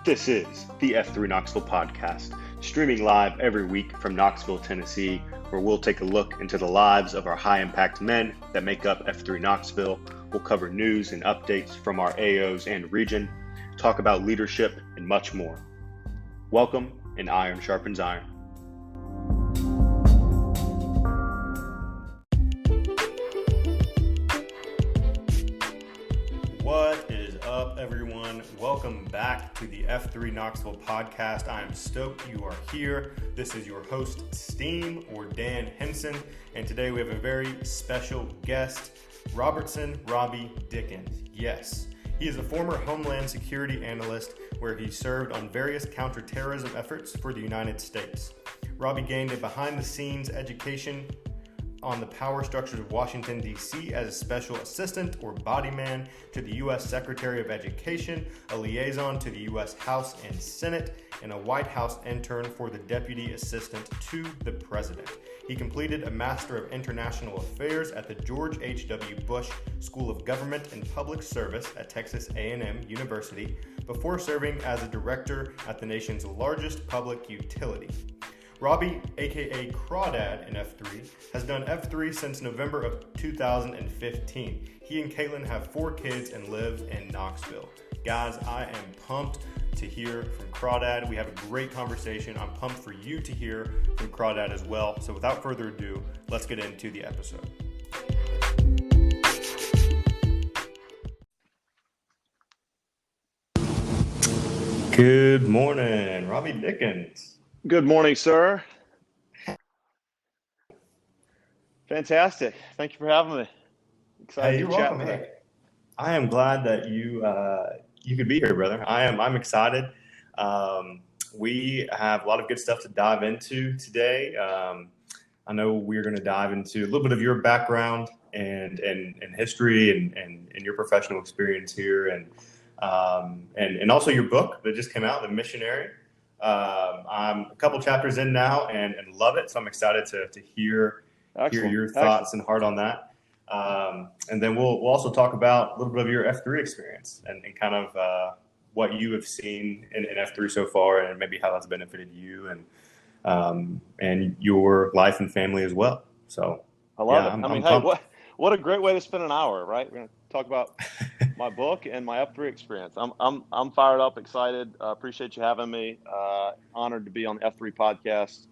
This is the F3 Knoxville podcast, streaming live every week from Knoxville, Tennessee, where we'll take a look into the lives of our high-impact men that make up F3 Knoxville. We'll cover news and updates from our AOs and region, talk about leadership, and much more. Welcome, and iron sharpens iron. What is up, everyone? Welcome back to the F3 Knoxville podcast. I am stoked you are here. This is your host, Steam, or Dan Henson, and today we have a very special guest, Robbi Dickens. Yes, he is a former Homeland Security analyst where he served on various counterterrorism efforts for the United States. Robbi gained a behind-the-scenes education on the power structures of Washington, D.C. as a special assistant or body man to the U.S. Secretary of Education, a liaison to the U.S. House and Senate, and a White House intern for the Deputy Assistant to the President. He completed a Master of International Affairs at the George H.W. Bush School of Government and Public Service at Texas A&M University before serving as a director at the nation's largest public utility. Robbi, aka Crawdad in F3, has done F3 since November of 2015. He and Caitlin have 4 kids and live in Knoxville. Guys, I am pumped to hear from Crawdad. We have a great conversation. I'm pumped for you to hear from Crawdad as well. So without further ado, let's get into the episode. Good morning, Robbi Dickens. Good morning, sir. Fantastic. Thank you for having me. Excited to chat with you. I am glad that you could be here, brother. I'm excited. We have a lot of good stuff to dive into today. I know we're going to dive into a little bit of your background and history and your professional experience here, and also your book that just came out, The Missionary. I'm a couple chapters in now and love it, so I'm excited to hear your thoughts and heart on that. And then we'll also talk about a little bit of your F3 experience and kind of what you have seen in F3 so far, and maybe how that's benefited you and your life and family as well. So I love it. Hey, what a great way to spend an hour, right? We're going to talk about my book and my F3 experience. I'm fired up, excited. Appreciate you having me. Honored to be on the F3 podcast,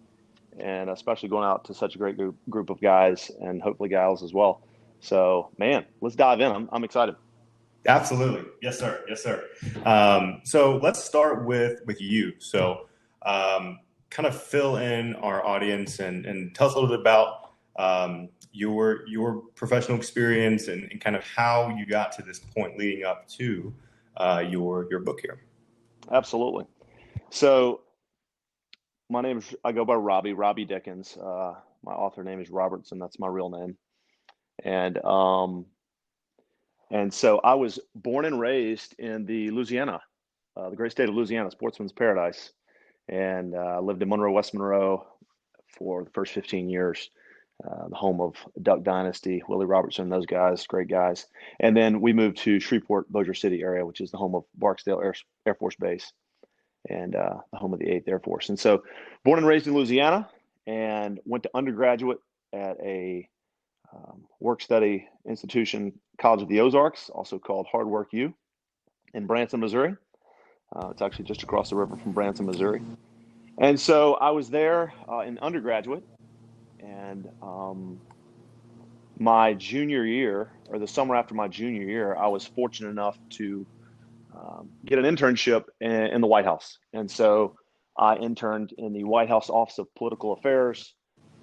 and especially going out to such a great group of guys and hopefully gals as well. So, man, let's dive in. I'm excited. Absolutely. Yes, sir. Yes, sir. So let's start with you. So kind of fill in our audience and tell us a little bit about your professional experience and kind of how you got to this point leading up to your book here. Absolutely. So my name is, I go by Robbi Dickens. My author name is Robertson. That's my real name. And so I was born and raised in the great state of Louisiana, sportsman's paradise, and lived in Monroe, West Monroe for the first 15 years. The home of Duck Dynasty, Willie Robertson, those guys, great guys. And then we moved to Shreveport, Bossier City area, which is the home of Barksdale Air Force Base and the home of the 8th Air Force. And so born and raised in Louisiana, and went to undergraduate at a work-study institution, College of the Ozarks, also called Hard Work U, in Branson, Missouri. It's actually just across the river from Branson, Missouri. And so I was there in undergraduate. And my junior year, or the summer after my junior year, I was fortunate enough to get an internship in the White House. And so I interned in the White House Office of Political Affairs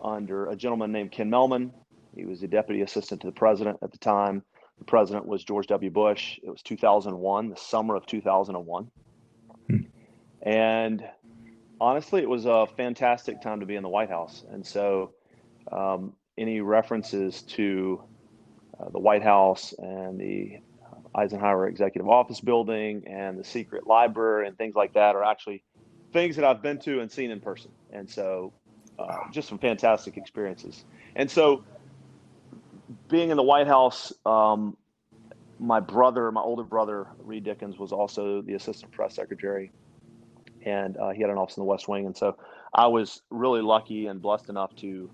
under a gentleman named Ken Melman. He was the deputy assistant to the president at the time. The president was George W. Bush. It was 2001, the summer of 2001. And honestly, it was a fantastic time to be in the White House. And so any references to the White House and the Eisenhower Executive Office Building and the secret library and things like that are actually things that I've been to and seen in person. And so just some fantastic experiences. And so being in the White House, my older brother, Reed Dickens, was also the assistant press secretary. and he had an office in the West Wing. And so I was really lucky and blessed enough to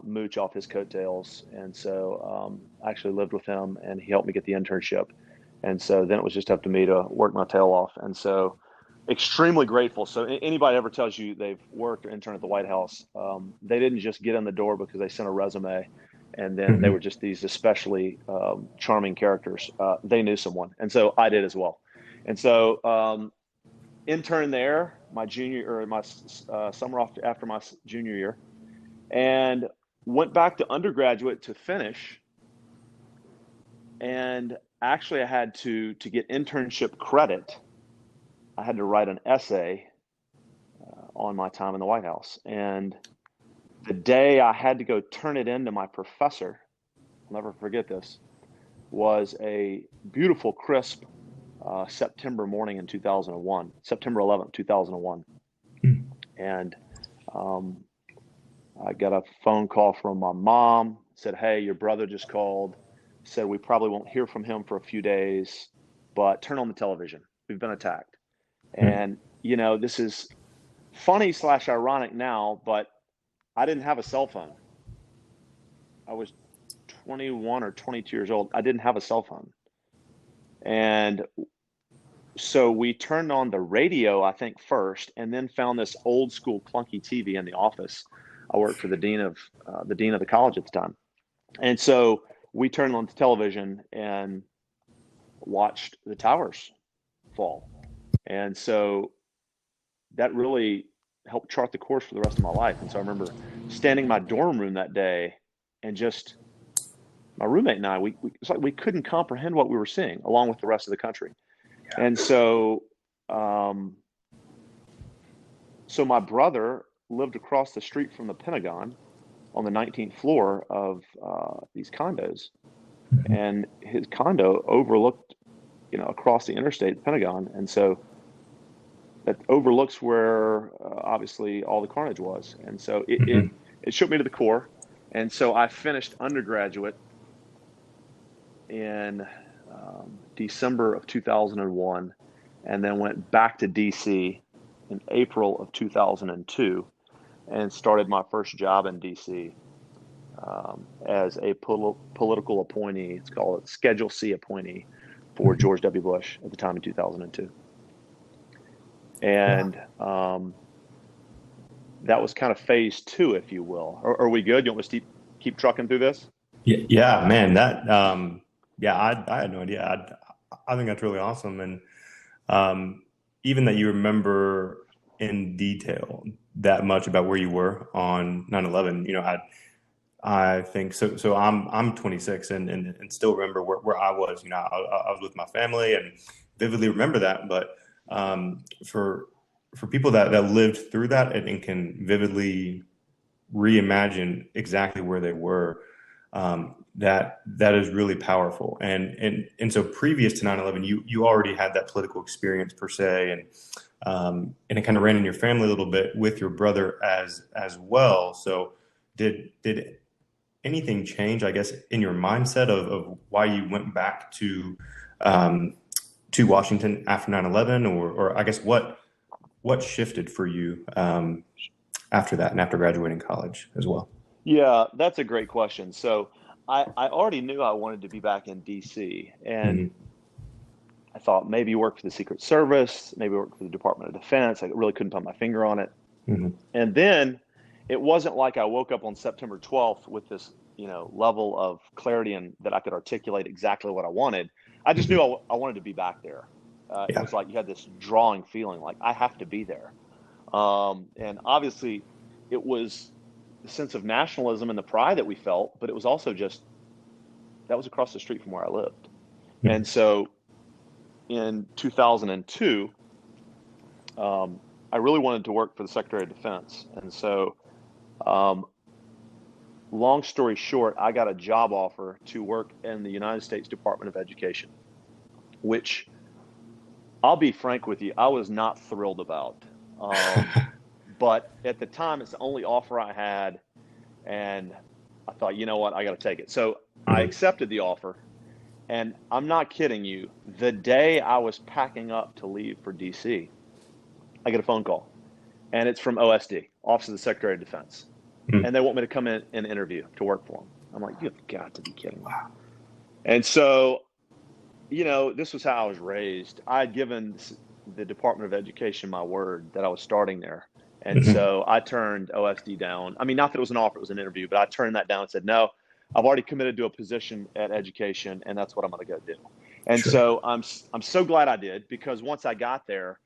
mooch off his coattails. And so I actually lived with him, and he helped me get the internship. And so then it was just up to me to work my tail off. And so extremely grateful. So anybody ever tells you they've worked or interned at the White House, they didn't just get in the door because they sent a resume and then they were just these especially charming characters. They knew someone. And so I did as well. And so interned there my summer off after my junior year, and went back to undergraduate to finish. And actually I had to get internship credit. I had to write an essay on my time in the White House. And the day I had to go turn it in to my professor, I'll never forget this, was a beautiful, crisp September morning in 2001, September 11th, 2001. And I got a phone call from my mom, said, "Hey, your brother just called, said we probably won't hear from him for a few days, but turn on the television. We've been attacked." And, this is funny / ironic now, but I didn't have a cell phone. I was 21 or 22 years old. I didn't have a cell phone. And so we turned on the radio, I think, first, and then found this old school clunky TV in the office. I worked for the dean of the college at the time. And so we turned on the television and watched the towers fall. And so that really helped chart the course for the rest of my life. And so I remember standing in my dorm room that day, and just my roommate and I, it's like we couldn't comprehend what we were seeing along with the rest of the country. Yeah. And so, so my brother lived across the street from the Pentagon on the 19th floor of these condos, and his condo overlooked, across the interstate, the Pentagon. And so that overlooks where obviously all the carnage was. And so it shook me to the core. And so I finished undergraduate in December of 2001, and then went back to DC in April of 2002 and started my first job in DC as a political appointee. It's called a Schedule C appointee for George W. Bush at the time in 2002. And that was kind of phase 2, if you will. Are we good? You want me to keep trucking through this? Yeah, man. That I had no idea. I think that's really awesome, and even that you remember in detail that much about where you were on 9/11. I think so. So I'm 26 and still remember where I was. I was with my family and vividly remember that. But for people that lived through that and can vividly reimagine exactly where they were, that is really powerful. And so previous to 9/11, you already had that political experience per se, and it kind of ran in your family a little bit with your brother as well. So did anything change, I guess, in your mindset of why you went back to Washington after 9/11, or I guess what shifted for you after that and after graduating college as well? Yeah, that's a great question. So I already knew I wanted to be back in DC, and I thought maybe work for the Secret Service, maybe work for the Department of Defense. I really couldn't put my finger on it. And then it wasn't like I woke up on September 12th with this, level of clarity and that I could articulate exactly what I wanted. I just knew I wanted to be back there. It was like you had this drawing feeling like I have to be there. And obviously it was the sense of nationalism and the pride that we felt, but it was also just, that was across the street from where I lived. And so in 2002, I really wanted to work for the Secretary of Defense. And so, long story short, I got a job offer to work in the United States Department of Education, which, I'll be frank with you, I was not thrilled about. But at the time, it's the only offer I had, and I thought, you know what, I got to take it. So I accepted the offer, and I'm not kidding you. The day I was packing up to leave for DC, I get a phone call, and it's from OSD, Office of the Secretary of Defense. Mm. And they want me to come in and interview to work for them. I'm like, you've got to be kidding me. Wow. And so, this was how I was raised. I had given the Department of Education my word that I was starting there. And so I turned OSD down. I mean, not that it was an offer, it was an interview, but I turned that down and said, no, I've already committed to a position at education, and that's what I'm going to go do. And so I'm so glad I did, because once I got there,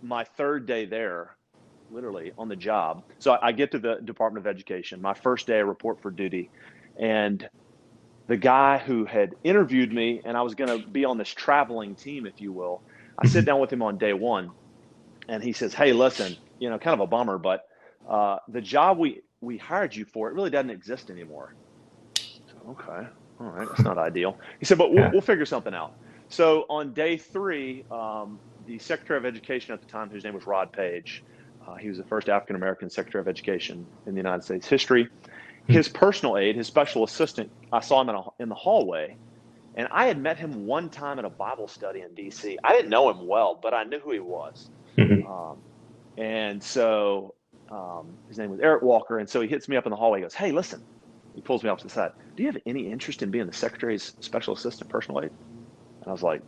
my third day there, literally on the job. So I get to the Department of Education, my first day I report for duty, and the guy who had interviewed me, and I was going to be on this traveling team, if you will, I sit down with him on day one, and he says, hey, listen, kind of a bummer, but the job we hired you for, it really doesn't exist anymore. So, okay, all right, that's not ideal. He said, but we'll figure something out. So on day three, the Secretary of Education at the time, whose name was Rod Page, he was the first African-American Secretary of Education in the United States history. His personal aide, his special assistant, I saw him in the hallway, and I had met him one time at a Bible study in D.C. I didn't know him well, but I knew who he was. And so his name was Eric Walker, and so he hits me up in the hallway. He goes, hey, listen. He pulls me off to the side. Do you have any interest in being the Secretary's special assistant personal aide? And I was like,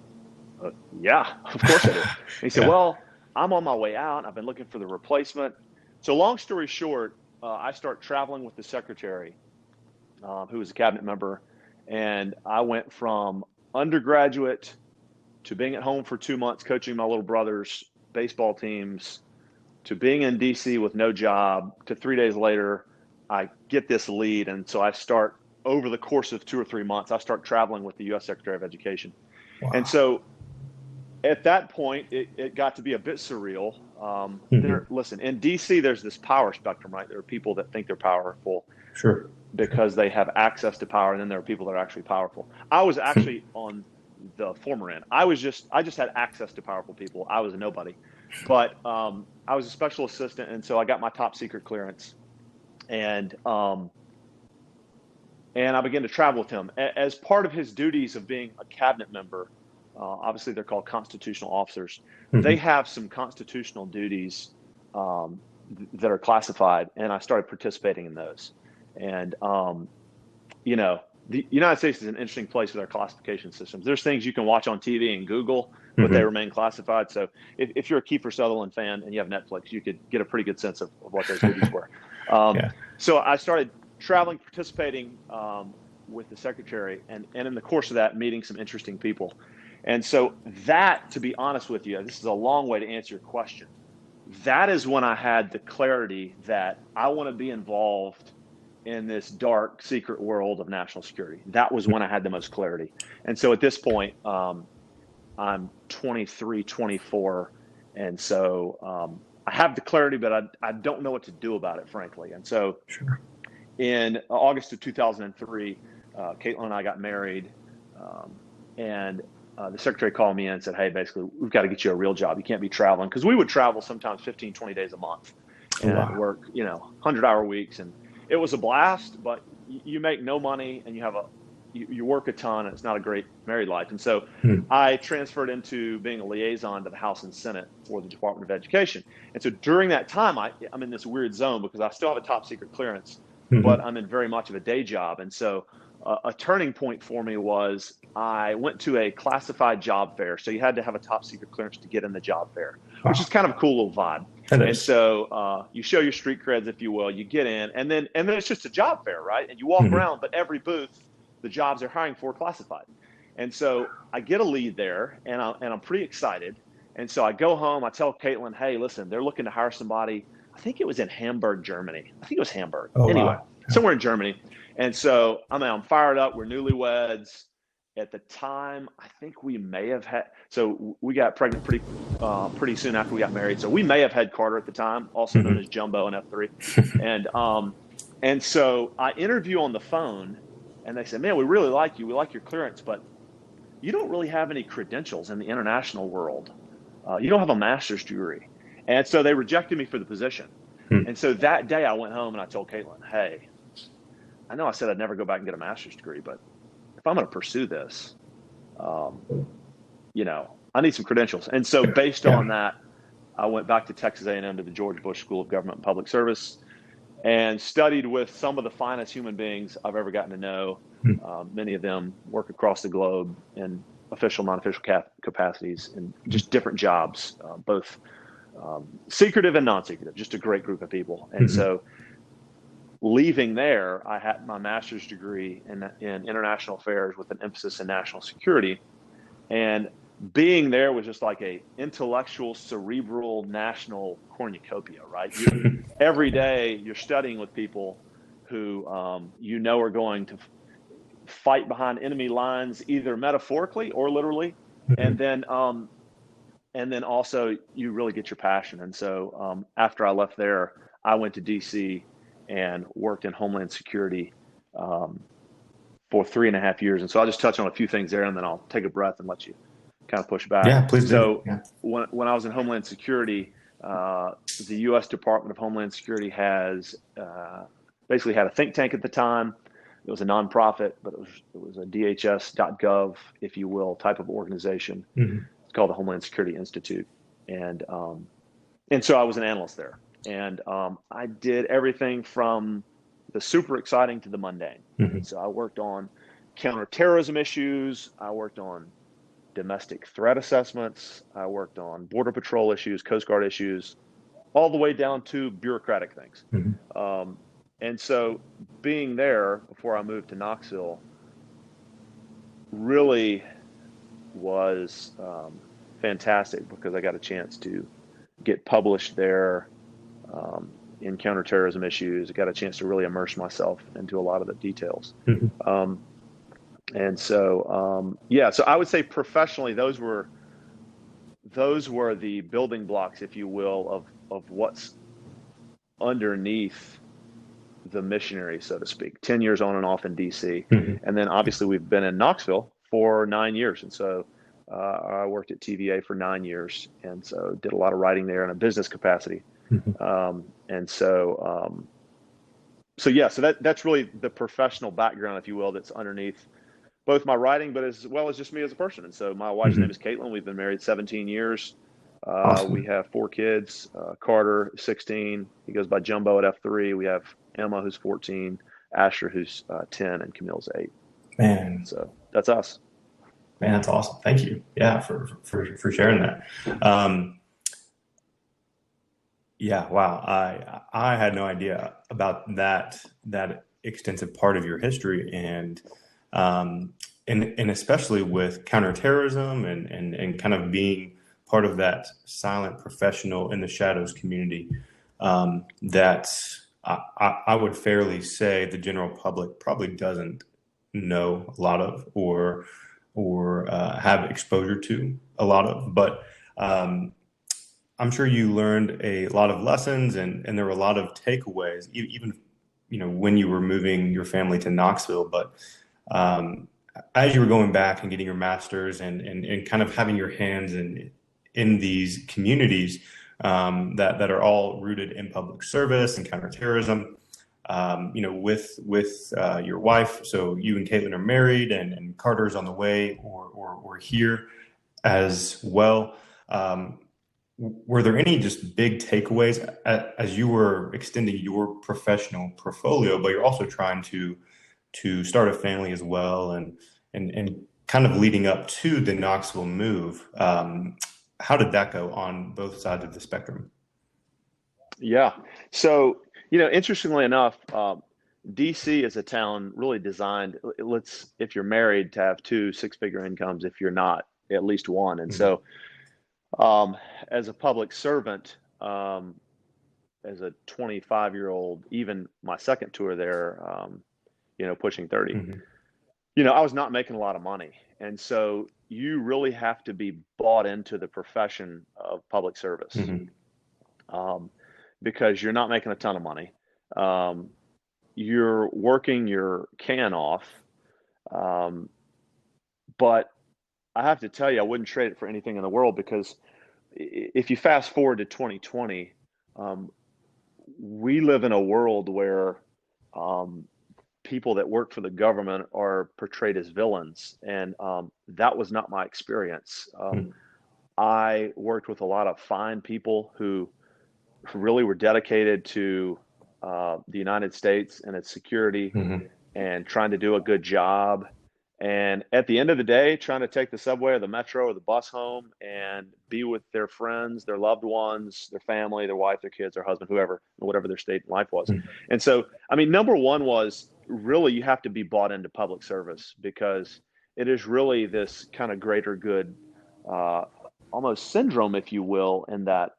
yeah, of course I do. And he said, well, I'm on my way out. I've been looking for the replacement. So long story short, I start traveling with the Secretary, who was a cabinet member, and I went from undergraduate to being at home for 2 months coaching my little brother's baseball teams, to being in D.C. with no job, to 3 days later, I get this lead. And so I start, over the course of 2 or 3 months, I start traveling with the U.S. Secretary of Education. Wow. And so at that point, it got to be a bit surreal. Listen, in D.C., there's this power spectrum, right? There are people that think they're powerful because they have access to power, and then there are people that are actually powerful. I was actually on the former end. I just had access to powerful people. I was a nobody. But I was a special assistant, and so I got my top secret clearance. And I began to travel with him. As part of his duties of being a cabinet member, obviously they're called constitutional officers. They have some constitutional duties that are classified, and I started participating in those. And, the United States is an interesting place with our classification systems. There's things you can watch on TV and Google, but they remain classified. So if you're a Kiefer Sutherland fan and you have Netflix, you could get a pretty good sense of what those duties were. So I started traveling, participating with the Secretary, and in the course of that, meeting some interesting people. And so that, to be honest with you, this is a long way to answer your question. That is when I had the clarity that I want to be involved in this dark, secret world of national security. That was when I had the most clarity. And so at this point, I'm 23, 24. And so I have the clarity, but I don't know what to do about it, frankly. And so in August of 2003, Caitlin and I got married. And the Secretary called me in and said, hey, basically, we've got to get you a real job. You can't be traveling. Because we would travel sometimes 15, 20 days a month and work, 100-hour weeks. And it was a blast, but you make no money, and you work a ton, and it's not a great married life. And so I transferred into being a liaison to the House and Senate for the Department of Education. And so during that time, I'm in this weird zone because I still have a top secret clearance, but I'm in very much of a day job. And so a turning point for me was I went to a classified job fair. So you had to have a top secret clearance to get in the job fair, which is kind of a cool little vibe. And so you show your street creds, if you will, you get in, and then it's just a job fair, right? And you walk around, but every booth, the jobs they're hiring for, classified. And so I get a lead there, and I'm pretty excited. And so I go home, I tell Caitlin, hey, listen, they're looking to hire somebody. I think it was in Hamburg, Germany. I think it was Hamburg. Somewhere in Germany. And so I'm fired up. We're newlyweds. At the time, I think we may have had, so we got pregnant pretty soon after we got married. So we may have had Carter at the time, also known as Jumbo in F3. And so I interview on the phone, and they said, man, we really like you. We like your clearance, but you don't really have any credentials in the international world. You don't have a master's degree. And so they rejected me for the position. And so that day I went home and I told Caitlin, hey, I know I said I'd never go back and get a master's degree, but if I'm going to pursue this, I need some credentials. And so based on that, I went back to Texas A&M to the George Bush School of Government and Public Service and studied with some of the finest human beings I've ever gotten to know. Many of them work across the globe in official, non-official capacities and just different jobs, both secretive and non-secretive, just a great group of people. And so leaving there, I had my master's degree in international affairs with an emphasis in national security. And being there was just like a intellectual, cerebral, national cornucopia, right? Every day you're studying with people who are going to fight behind enemy lines, either metaphorically or literally. And then also you really get your passion. And so after I left there, I went to DC and worked in Homeland Security for 3.5 years. And so I'll just touch on a few things there, and then I'll take a breath and let you kind of push back. Yeah, please do. So Yeah. when I was in Homeland Security, the U.S. Department of Homeland Security has basically had a think tank at the time. It was a nonprofit, but it was a DHS.gov, if you will, type of organization. It's called the Homeland Security Institute. And so I was an analyst there. And I did everything from the super exciting to the mundane. So I worked on counterterrorism issues. I worked on domestic threat assessments. I worked on Border Patrol issues, Coast Guard issues, all the way down to bureaucratic things. And so being there before I moved to Knoxville really was fantastic, because I got a chance to get published there in counterterrorism issues. I got a chance to really immerse myself into a lot of the details. And so, so I would say professionally, those were the building blocks, if you will, of what's underneath the Missionary, so to speak. 10 years on and off in DC. And then obviously we've been in Knoxville for 9 years. And so I worked at TVA for 9 years. And so did a lot of writing there in a business capacity. So that's really the professional background, if you will, that's underneath both my writing, but as well as just me as a person. And so my wife's name is Caitlin. We've been married 17 years. Awesome. We have 4 kids. Carter, 16. He goes by Jumbo at F3. We have Emma, who's 14, Asher, who's 10, and Camille's 8. Man. So that's us. Man, that's awesome. Thank you. Yeah, for sharing that. Yeah, wow. I had no idea about that extensive part of your history, and especially with counterterrorism and kind of being part of that silent professional in the shadows community, that I would fairly say the general public probably doesn't know a lot of or have exposure to a lot of, but I'm sure you learned a lot of lessons, and there were a lot of takeaways, even when you were moving your family to Knoxville. But as you were going back and getting your master's and kind of having your hands in these communities that are all rooted in public service and counterterrorism, with your wife. So you and Caitlin are married, and Carter's on the way or here as well. Were there any just big takeaways as you were extending your professional portfolio, but you're also trying to start a family as well, and kind of leading up to the Knoxville move? How did that go on both sides of the spectrum? Yeah. So, interestingly enough, DC is a town really designed, if you're married, to have 2 6-figure incomes. If you're not, at least one. And so, as a public servant, as a 25-year-old, even my second tour there, pushing 30, I was not making a lot of money. And so you really have to be bought into the profession of public service, because you're not making a ton of money. You're working your can off. But I have to tell you, I wouldn't trade it for anything in the world, because if you fast forward to 2020, we live in a world where people that work for the government are portrayed as villains. And that was not my experience. I worked with a lot of fine people who really were dedicated to the United States and its security Hmm. and trying to do a good job. And at the end of the day, trying to take the subway or the metro or the bus home and be with their friends, their loved ones, their family, their wife, their kids, their husband, whoever, whatever their state in life was. And so, I mean, number one was really you have to be bought into public service because it is really this kind of greater good, uh, almost syndrome, if you will, in that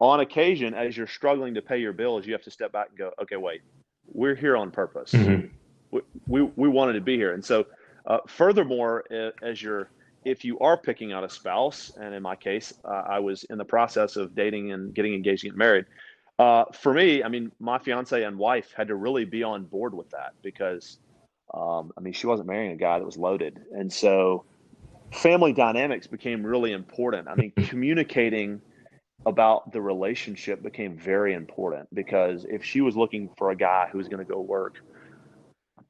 on occasion, as you're struggling to pay your bills, you have to step back and go, okay, wait, we're here on purpose. Hmm. We wanted to be here. And so, furthermore, if you are picking out a spouse, and in my case, I was in the process of dating and getting engaged and getting married. For me, I mean, my fiance and wife had to really be on board with that because, I mean, she wasn't marrying a guy that was loaded. And so family dynamics became really important. I mean, communicating about the relationship became very important because if she was looking for a guy who was going to go work,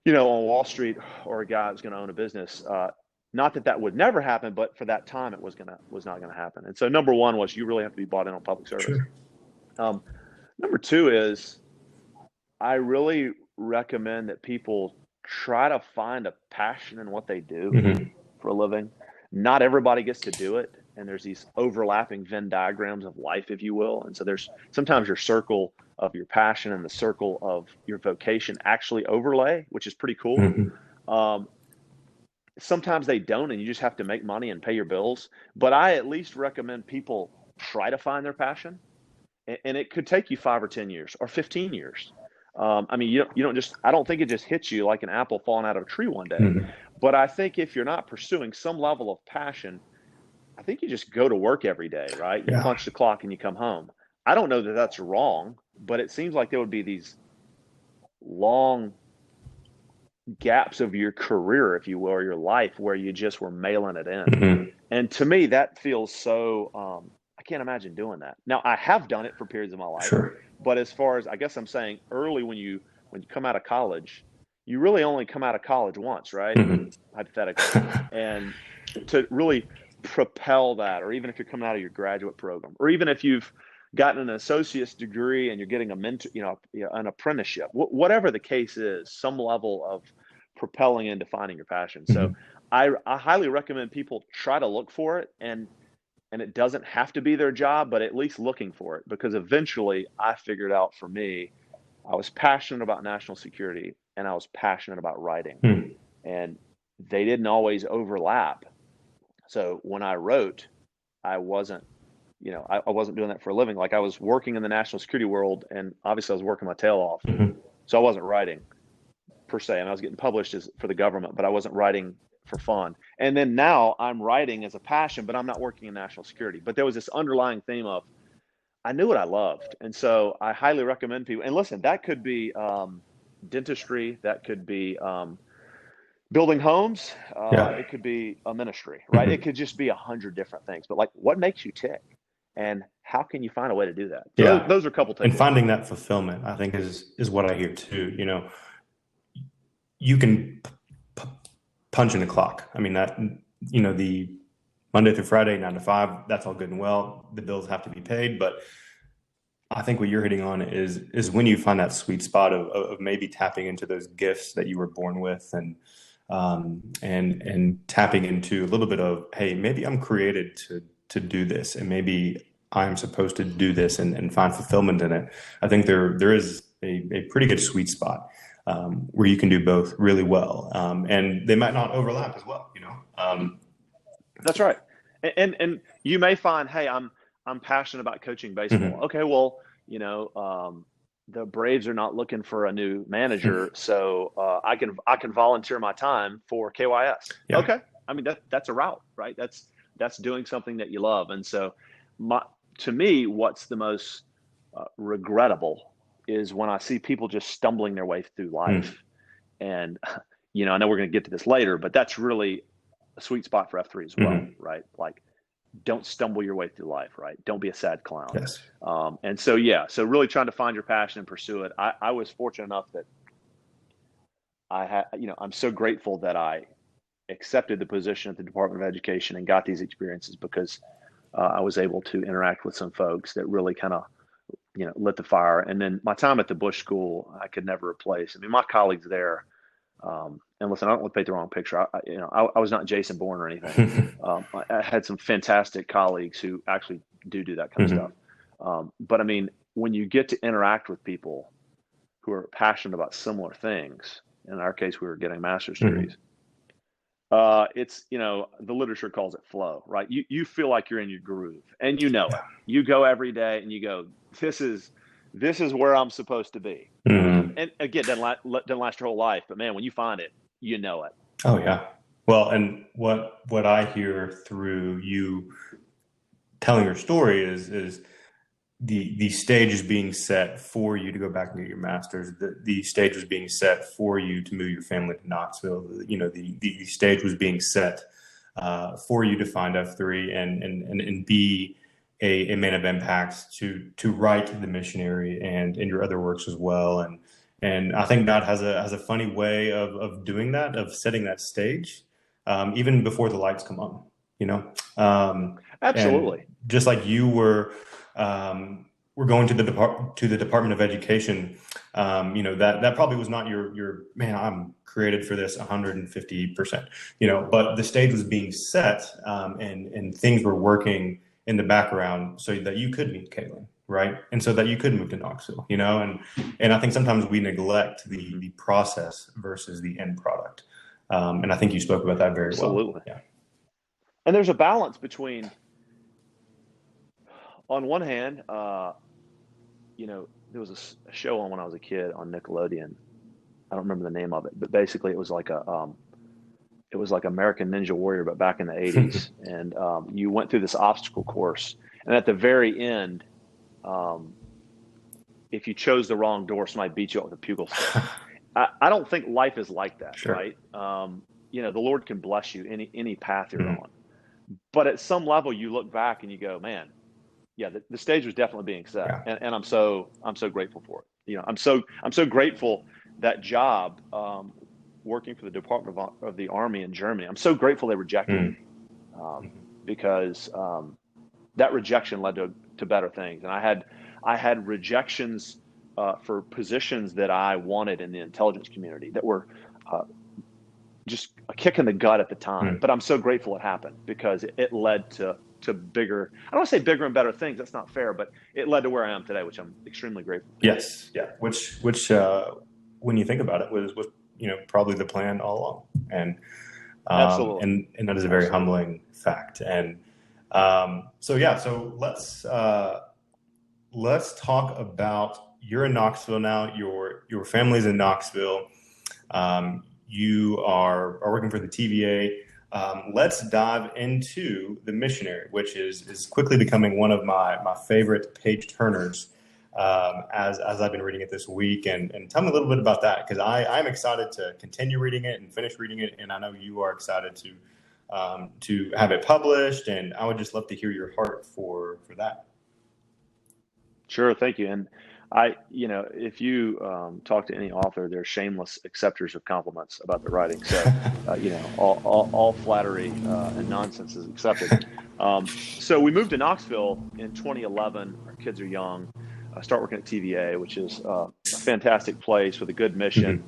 on Wall Street or a guy who's going to own a business, not that that would never happen, but for that time, it was not going to happen. And so, number one was you really have to be bought in on public service. Sure. Um, Number two is I really recommend that people try to find a passion in what they do Hmm. for a living. Not everybody gets to do it, and there's these overlapping Venn diagrams of life, if you will. And so there's sometimes your circle of your passion and the circle of your vocation actually overlay, which is pretty cool. Hmm. Um, Sometimes they don't, and you just have to make money and pay your bills. But I at least recommend people try to find their passion, and it could take you 5 or 10 years or 15 years. I mean, you don't just, I don't think it just hits you like an apple falling out of a tree one day. Hmm. But I think if you're not pursuing some level of passion, I think you just go to work every day, right? You Yeah. punch the clock and you come home. I don't know that that's wrong, but it seems like there would be these long gaps of your career, if you will, or your life where you just were mailing it in. Hmm. And to me, that feels so, I can't imagine doing that. Now, I have done it for periods of my life, Sure. but as far as I guess I'm saying early when you come out of college, you really only come out of college once, right? Hmm. Hypothetically. And to really propel that, or even if you're coming out of your graduate program, or even if you've gotten an associate's degree and you're getting a mentor, an apprenticeship, whatever the case is, some level of propelling into finding your passion. So Hmm. I highly recommend people try to look for it, and it doesn't have to be their job, but at least looking for it, because eventually I figured out for me, I was passionate about national security and I was passionate about writing, Hmm. and they didn't always overlap. So when I wrote, I wasn't, I wasn't doing that for a living. Like I was working in the national security world, and obviously I was working my tail off. Hmm. So I wasn't writing per se. And I was getting published as for the government, but I wasn't writing for fun. And then now I'm writing as a passion, but I'm not working in national security. But there was this underlying theme of I knew what I loved, and so I highly recommend people. And listen, that could be dentistry, that could be building homes, Yeah. it could be a ministry, right? It Hmm. could just be 100 different things. But like, what makes you tick, and how can you find a way to do that? So those, Yeah. those are a couple And takeaways. finding that fulfillment, I think, is what I hear too. You can p- punch in a clock. I mean, that, the Monday through Friday, 9 to 5, that's all good and well. The bills have to be paid, but I think what you're hitting on is when you find that sweet spot of maybe tapping into those gifts that you were born with, and tapping into a little bit of, hey, maybe I'm created to do this, and maybe I'm supposed to do this, and find fulfillment in it. I think there is a pretty good sweet spot, where you can do both really well, and they might not overlap as well. That's right. And you may find, hey, I'm passionate about coaching baseball. Mhm. Okay, well, the Braves are not looking for a new manager, so I can volunteer my time for KYS. Yeah. Okay, I mean that's a route, right? That's doing something that you love. And so, my to me, what's the most regrettable is when I see people just stumbling their way through Mm. life. And I know we're going to get to this later, but that's really a sweet spot for F3 as well, Mhm. right? Like, don't stumble your way through life, right? Don't be a sad clown. Yes. And so, yeah, so really trying to find your passion and pursue it. I was fortunate enough that I had, I'm so grateful that I accepted the position at the Department of Education and got these experiences because I was able to interact with some folks that really kind of, lit the fire. And then my time at the Bush School, I could never replace. I mean, my colleagues there, and listen, I don't want to paint the wrong picture. I was not Jason Bourne or anything. I had some fantastic colleagues who actually do that kind of Mhm. stuff. But I mean, when you get to interact with people who are passionate about similar things, in our case, we were getting master's Mhm. degrees. It's, the literature calls it flow, right? You feel like you're in your groove and you know it. You go every day and you go, this is where I'm supposed to be. Mhm. And again, doesn't last your whole life, but man, when you find it, you know it. Oh yeah. Well, and what I hear through you telling your story is the stage is being set for you to go back and get your master's. The stage was being set for you to move your family to Knoxville. The stage was being set for you to find F3 and be a man of impact to write the missionary and in your other works as well. And I think God has a funny way of doing that, of setting that stage, even before the lights come on, you know? And Absolutely. just like you were going to the Department of Education, that probably was not your man. I'm created for this 150%, but the stage was being set, and things were working in the background so that you could meet Caitlin, right? And so that you could move to Knoxville, and I think sometimes we neglect the process versus the end product. And I think you spoke about that very well. Absolutely. Yeah. And there's a balance between, on one hand, there was a show on when I was a kid on Nickelodeon. I don't remember the name of it, but basically it was like American Ninja Warrior, but back in the 80s. And you went through this obstacle course. And at the very end, if you chose the wrong door, somebody beat you up with a pugil stick. I don't think life is like that, Sure. right? The Lord can bless you any path you're on. But at some level, you look back and you go, man, yeah, the stage was definitely being set. Yeah. And I'm so grateful for it. I'm so grateful that job, working for the Department of the Army in Germany. I'm so grateful they rejected me, because that rejection led to better things. And I had rejections for positions that I wanted in the intelligence community that were just a kick in the gut at the time. But I'm so grateful it happened because it led to bigger, I don't want to say bigger and better things. That's not fair, but it led to where I am today, which I'm extremely grateful for. Yes. Yeah. Which when you think about it, was probably the plan all along. And Absolutely. and that is a very humbling fact. And so let's talk about, you're in Knoxville now. Your family's in Knoxville. You are working for the TVA. Let's dive into the Missionary, which is quickly becoming one of my favorite page turners, as I've been reading it this week. And tell me a little bit about that, because I'm excited to continue reading it and finish reading it, and I know you are excited to have it published. And I would just love to hear your heart for that. Sure. Thank you. And if you talk to any author, they're shameless acceptors of compliments about their writing. So, all flattery and nonsense is accepted. So we moved to Knoxville in 2011. Our kids are young. I start working at TVA, which is a fantastic place with a good mission.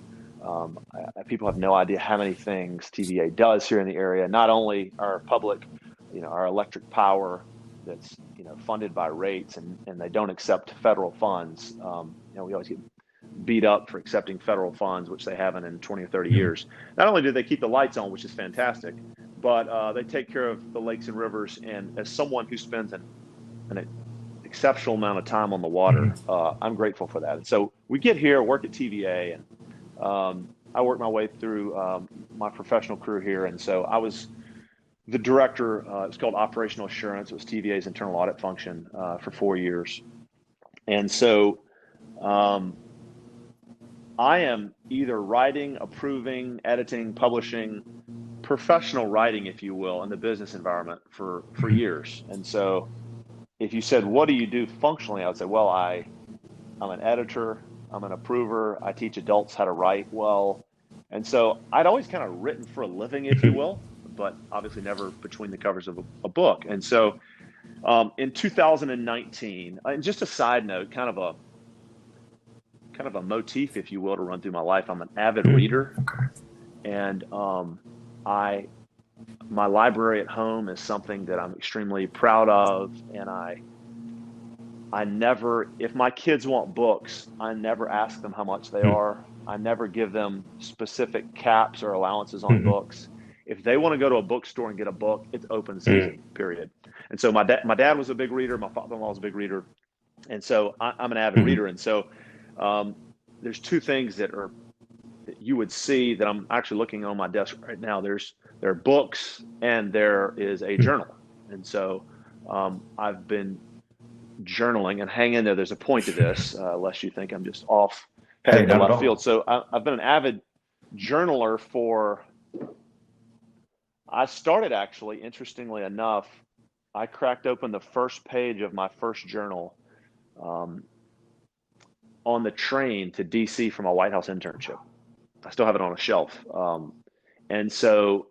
People have no idea how many things TVA does here in the area. Not only our public, our electric power that's funded by rates, and they don't accept federal funds. We always get beat up for accepting federal funds, which they haven't in 20 or 30 years. Not only do they keep the lights on, which is fantastic, but they take care of the lakes and rivers. And as someone who spends an exceptional amount of time on the water, I'm grateful for that. And so we get here, work at TVA, and I worked my way through my professional career here. And so I was the director. It was called Operational Assurance. It was TVA's internal audit function for 4 years. And so I am either writing, approving, editing, publishing, professional writing, if you will, in the business environment for years. And so if you said, what do you do functionally? I would say, well, I'm an editor, I'm an approver, I teach adults how to write well, And so I'd always kind of written for a living, if you will, but obviously never between the covers of a book. And so in 2019, and just a side note, kind of a motif, if you will, to run through my life. I'm an avid reader, Okay. and I my library at home is something that I'm extremely proud of, and I never, if my kids want books, I never ask them how much they are. I never give them specific caps or allowances on books. If they want to go to a bookstore and get a book, it's open season, period. And so my dad was a big reader. My father-in-law was a big reader. And so I'm an avid reader. And so there's two things that you would see that I'm actually looking on my desk right now. There are books and there is a journal. And so I've been journaling, and hang in there. There's a point to this, lest you think I'm just off heading to left field. So I've been an avid journaler I started actually, interestingly enough, I cracked open the first page of my first journal on the train to DC from a White House internship. I still have it on a shelf. And so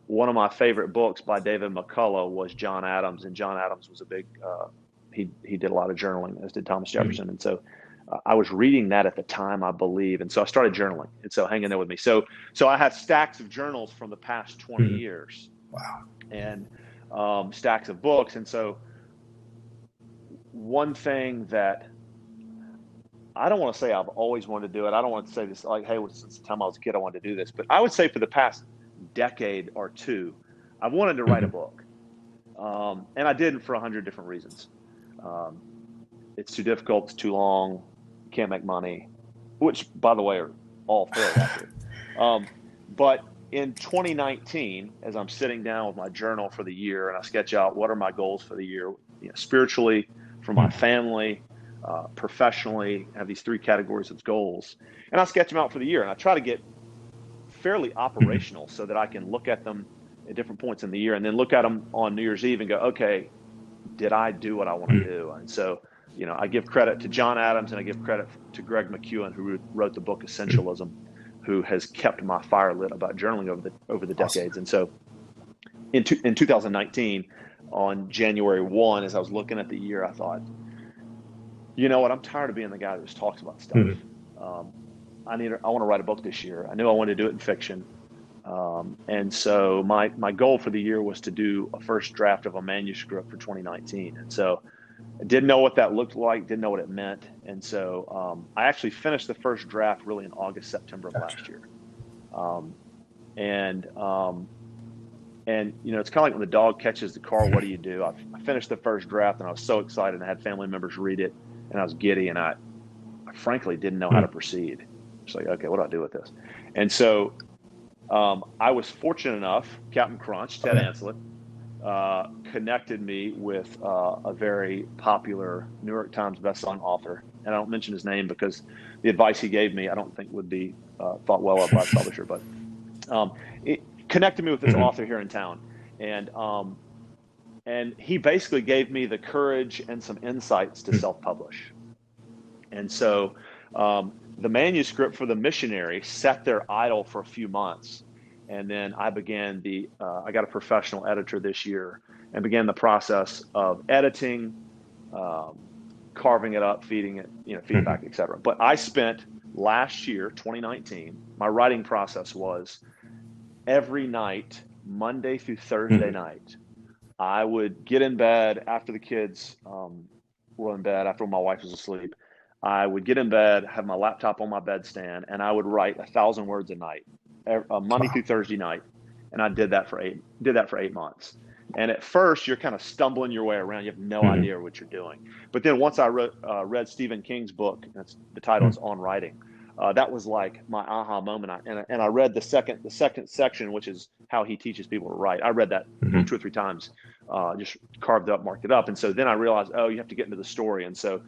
one of my favorite books by David McCullough was John Adams, and John Adams was a big, he did a lot of journaling, as did Thomas Jefferson. And so I was reading that at the time, I believe. And so I started journaling. And so hang in there with me. So I have stacks of journals from the past 20 years. Wow. And stacks of books. And so one thing that I don't want to say I've always wanted to do it. I don't want to say this like, hey, since the time I was a kid, I wanted to do this. But I would say for the past decade or two, I've wanted to write a book. And I didn't for 100 different reasons. It's too difficult. It's too long. You can't make money, which, by the way, are all fairly accurate. But in 2019, as I'm sitting down with my journal for the year and I sketch out what are my goals for the year, spiritually, for my family, professionally, I have these three categories of goals. And I sketch them out for the year. And I try to get fairly operational so that I can look at them at different points in the year and then look at them on New Year's Eve and go, okay, did I do what I want to do? And so, I give credit to John Adams and I give credit to Greg McEwen, who wrote the book Essentialism, who has kept my fire lit about journaling over the decades. And so in 2019, on January 1, as I was looking at the year, I thought, you know what, I'm tired of being the guy that just talks about stuff. I want to write a book this year. I knew I wanted to do it in fiction. And so my goal for the year was to do a first draft of a manuscript for 2019. And so I didn't know what that looked like, didn't know what it meant. And so I actually finished the first draft really in August, September of last year. And it's kind of like when the dog catches the car, what do? I finished the first draft and I was so excited, and I had family members read it and I was giddy, and I frankly didn't know how to proceed. It's like, okay, what do I do with this? And so I was fortunate enough, Captain Crunch, Ted Anslett, connected me with a very popular New York Times bestselling author. And I don't mention his name because the advice he gave me I don't think would be thought well of by a publisher. But it connected me with this author here in town. And he basically gave me the courage and some insights to self-publish. And so the manuscript for the Missionary sat there idle for a few months. And then I began I got a professional editor this year and began the process of editing, carving it up, feeding it, feedback, et cetera. But I spent last year, 2019, my writing process was every night, Monday through Thursday night, I would get in bed after the kids were in bed, after my wife was asleep. I would get in bed, have my laptop on my bedstand, and I would write 1,000 words a night, Monday through Thursday night. And I did that for 8 months. And at first, you're kind of stumbling your way around. You have no idea what you're doing. But then once I read Stephen King's book, the title is On Writing. That was like my aha moment. And I read the second section, which is how he teaches people to write. I read that 2 or 3 times, just carved it up, marked it up. And so then I realized, you have to get into the story. And so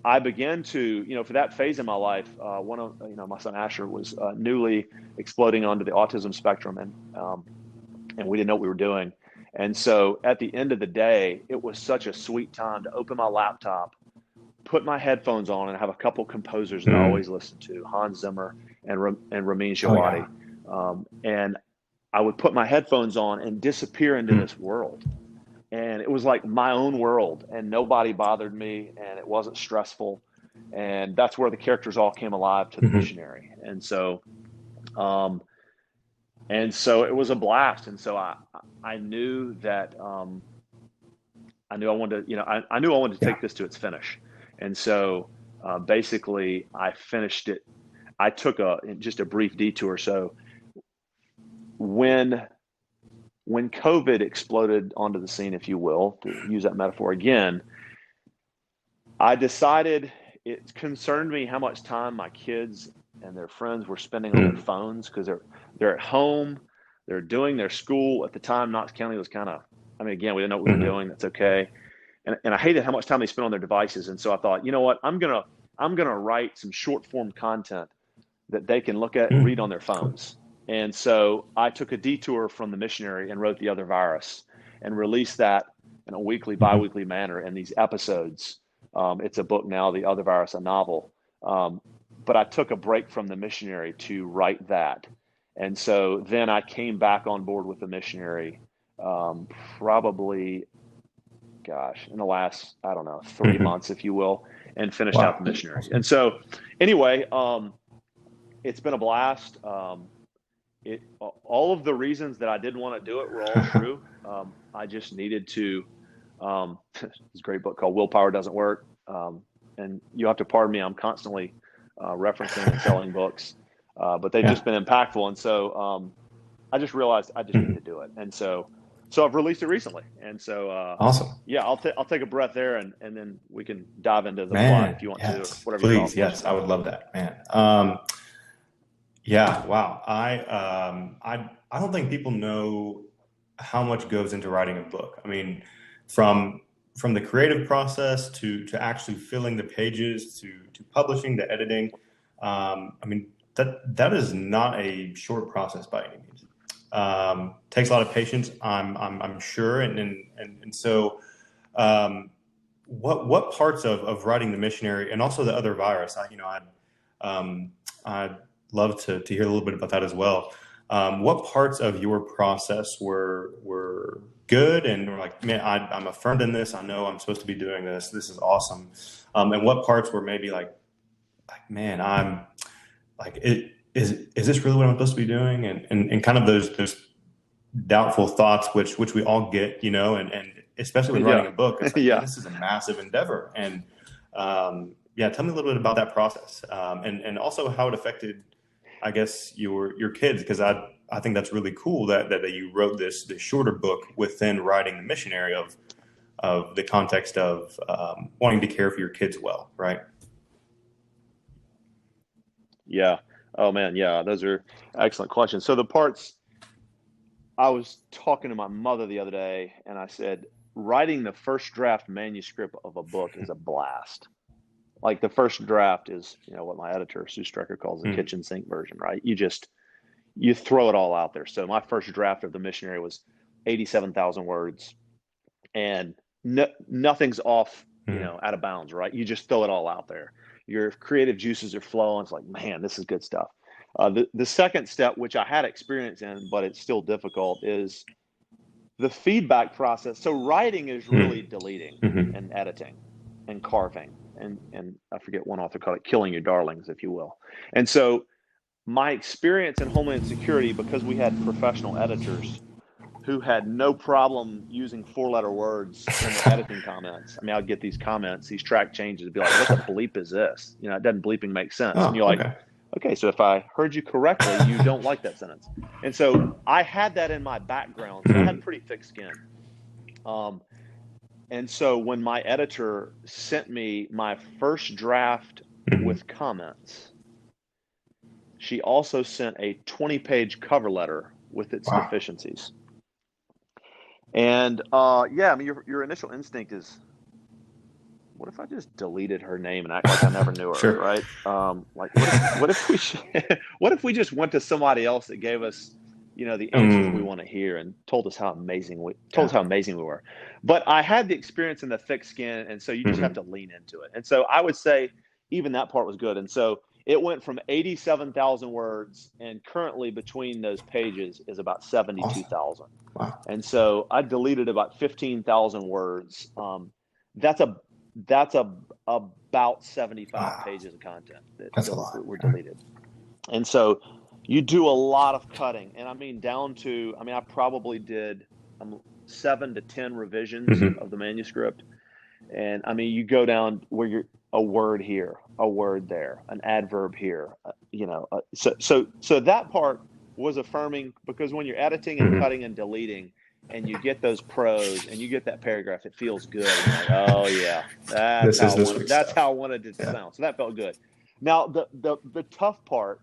I began to, for that phase in my life, one of, my son Asher was newly exploding onto the autism spectrum, and we didn't know what we were doing. And so at the end of the day, it was such a sweet time to open my laptop, put my headphones on, and have a couple composers that I always listen to, Hans Zimmer and Ramin Djawadi. And I would put my headphones on and disappear into this world. And it was like my own world, and nobody bothered me, and it wasn't stressful. And that's where the characters all came alive to the missionary. And so it was a blast. And so I knew that, I knew I wanted to, I knew I wanted to take this to its finish. And so basically I finished it. I took just a brief detour. So when COVID exploded onto the scene, if you will, to use that metaphor again, I decided it concerned me how much time my kids and their friends were spending on their phones, because they're at home, they're doing their school. At the time, Knox County was kind of, again, we didn't know what we were doing. That's okay. And I hated how much time they spent on their devices. And so I thought, you know what, I'm gonna write some short form content that they can look at and read on their phones. And so I took a detour from the missionary and wrote The Other Virus and released that in a weekly, bi-weekly manner in these episodes. It's a book now, The Other Virus, a novel. But I took a break from the missionary to write that. And so then I came back on board with the missionary, probably, in the last, 3 months, if you will, and finished out the missionary. And so anyway, it's been a blast. All of the reasons that I didn't want to do it were all true. I just needed to, this great book called Willpower Doesn't Work. And you have to pardon me, I'm constantly referencing and selling books, but they've just been impactful. And so I just realized I just need to do it. And so I've released it recently. And so awesome. Yeah, I'll take a breath there, and then we can dive into the plot if you want to, or whatever. Please, yes, I would love that, man. Yeah, wow. I don't think people know how much goes into writing a book. I mean, from the creative process to actually filling the pages, to publishing, to editing. I mean, that is not a short process by any means. Takes a lot of patience, I'm sure, and so what parts of writing the missionary and also The Other Virus, I'd love to hear a little bit about that as well. What parts of your process were good and were like, man, I'm affirmed in this. I know I'm supposed to be doing this. This is awesome. And what parts were maybe like, man, I'm like, is this really what I'm supposed to be doing? And kind of those doubtful thoughts, which we all get, and especially when writing a book, it's like, man, this is a massive endeavor. And tell me a little bit about that process, and also how it affected, I guess, your kids, because I think that's really cool that you wrote this shorter book within writing the missionary of the context of wanting to care for your kids well, right? Yeah. Oh man, yeah, those are excellent questions. So the parts, I was talking to my mother the other day, and I said, writing the first draft manuscript of a book is a blast. Like the first draft is, what my editor, Sue Strecker, calls the kitchen sink version, right? You throw it all out there. So my first draft of the missionary was 87,000 words, and nothing's off, out of bounds, right? You just throw it all out there. Your creative juices are flowing. It's like, man, this is good stuff. The second step, which I had experience in, but it's still difficult, is the feedback process. So writing is really deleting and editing and carving. And I forget, one author called it killing your darlings, if you will. And so my experience in Homeland Security, because we had professional editors who had no problem using 4-letter words in the editing comments. I mean, I'd get these comments, these track changes, and be like, what the bleep is this? It doesn't bleeping make sense. And you're like, okay, so if I heard you correctly, you don't like that sentence. And so I had that in my background. So I had pretty thick skin. And so when my editor sent me my first draft with comments, she also sent a 20-page cover letter with its deficiencies. And your initial instinct is, what if I just deleted her name and act like I never knew her, Sure. right? What if we just went to somebody else that gave us, the answers we want to hear and told us how amazing we were. But I had the experience in the thick skin, and so you just have to lean into it. And so I would say even that part was good. And so It went from 87,000 words, and currently between those pages is about 72,000. Wow. And so I deleted about 15,000 words. That's about 75 pages of content That's a lot. were deleted. And so you do a lot of cutting, and I mean I probably did 7 to 10 revisions of the manuscript. And I mean, you go down where you're a word here, a word there, an adverb here, so that part was affirming, because when you're editing and cutting and deleting and you get those prose and you get that paragraph, it feels good. And you're like, oh yeah, that's how I wanted it to sound. So that felt good. Now the tough part,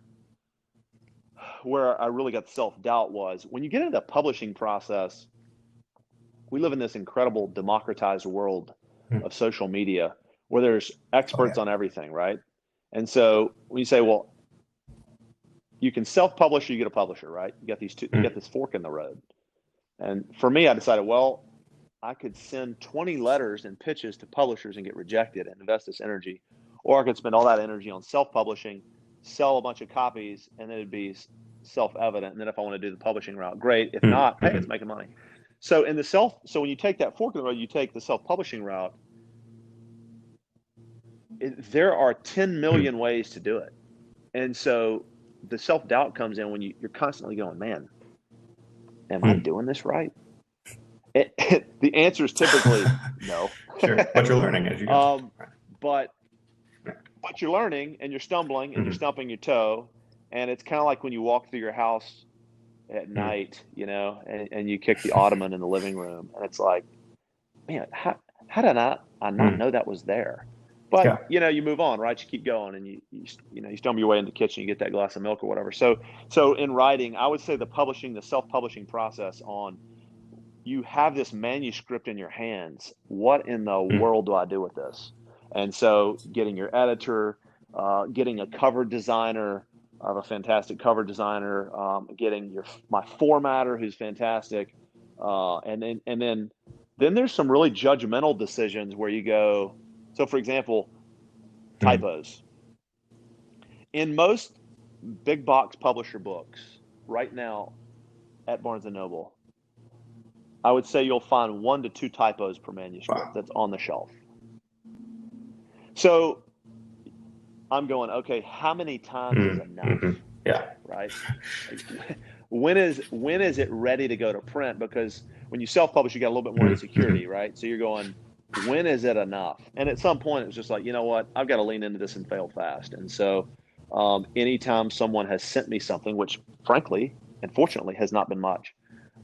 where I really got self-doubt, was when you get into the publishing process. We live in this incredible democratized world of social media where there's experts on everything, right? And so when you say, well, you can self-publish or you get a publisher, right? You got these two, you got this fork in the road. And for me, I decided, well, I could send 20 letters and pitches to publishers and get rejected and invest this energy, or I could spend all that energy on self-publishing, sell a bunch of copies, and then it'd be self-evident. And then if I want to do the publishing route, great. If not, hey, it's making money. So when you take that fork in the road, you take the self-publishing route. There are 10 million ways to do it, and so the self-doubt comes in when you're constantly going, man, am I doing this right? The answer is typically no. Sure, but you're learning as you go. But you're learning, and you're stumbling, and you're stumping your toe, and it's kind of like when you walk through your house at night, and you kick the ottoman in the living room, and it's like, man, how did I not know that was there? But you move on, right? You keep going, and you stumble your way in the kitchen, you get that glass of milk or whatever. So in writing, I would say the self-publishing process, you have this manuscript in your hands. What in the world do I do with this? And so getting your editor, getting a cover designer. I have a fantastic cover designer, getting my formatter, who's fantastic. And then there's some really judgmental decisions where you go, so for example, typos. In most big box publisher books right now at Barnes & Noble, I would say you'll find 1 to 2 typos per manuscript that's on the shelf. So I'm going, okay, how many times is enough? Yeah. Right. When is it ready to go to print? Because when you self-publish, you got a little bit more insecurity, right? So you're going, when is it enough? And at some point, it was just like, you know what? I've got to lean into this and fail fast. And so anytime someone has sent me something, which frankly and fortunately has not been much,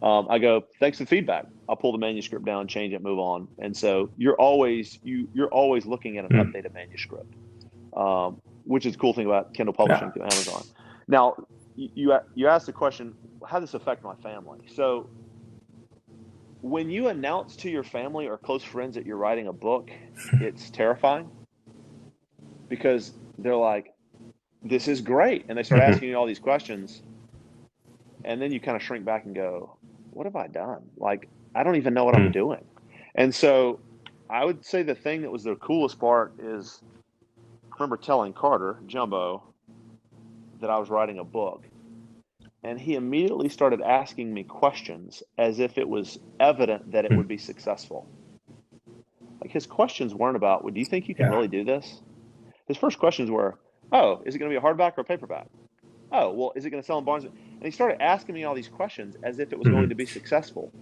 I go, thanks for the feedback. I'll pull the manuscript down, change it, move on. And so you're always looking at an updated manuscript. Which is the cool thing about Kindle publishing through Amazon. Now, you asked the question, how does this affect my family? So when you announce to your family or close friends that you're writing a book, it's terrifying, because they're like, this is great. And they start asking you all these questions. And then you kind of shrink back and go, what have I done? Like, I don't even know what I'm doing. And so I would say the thing that was the coolest part is, I remember telling Carter, Jumbo, that I was writing a book, and he immediately started asking me questions as if it was evident that it would be successful. Like, his questions weren't about, well, do you think you can really do this? His first questions were, oh, is it going to be a hardback or a paperback? Oh, well, is it going to sell in Barnes? And he started asking me all these questions as if it was going to be successful,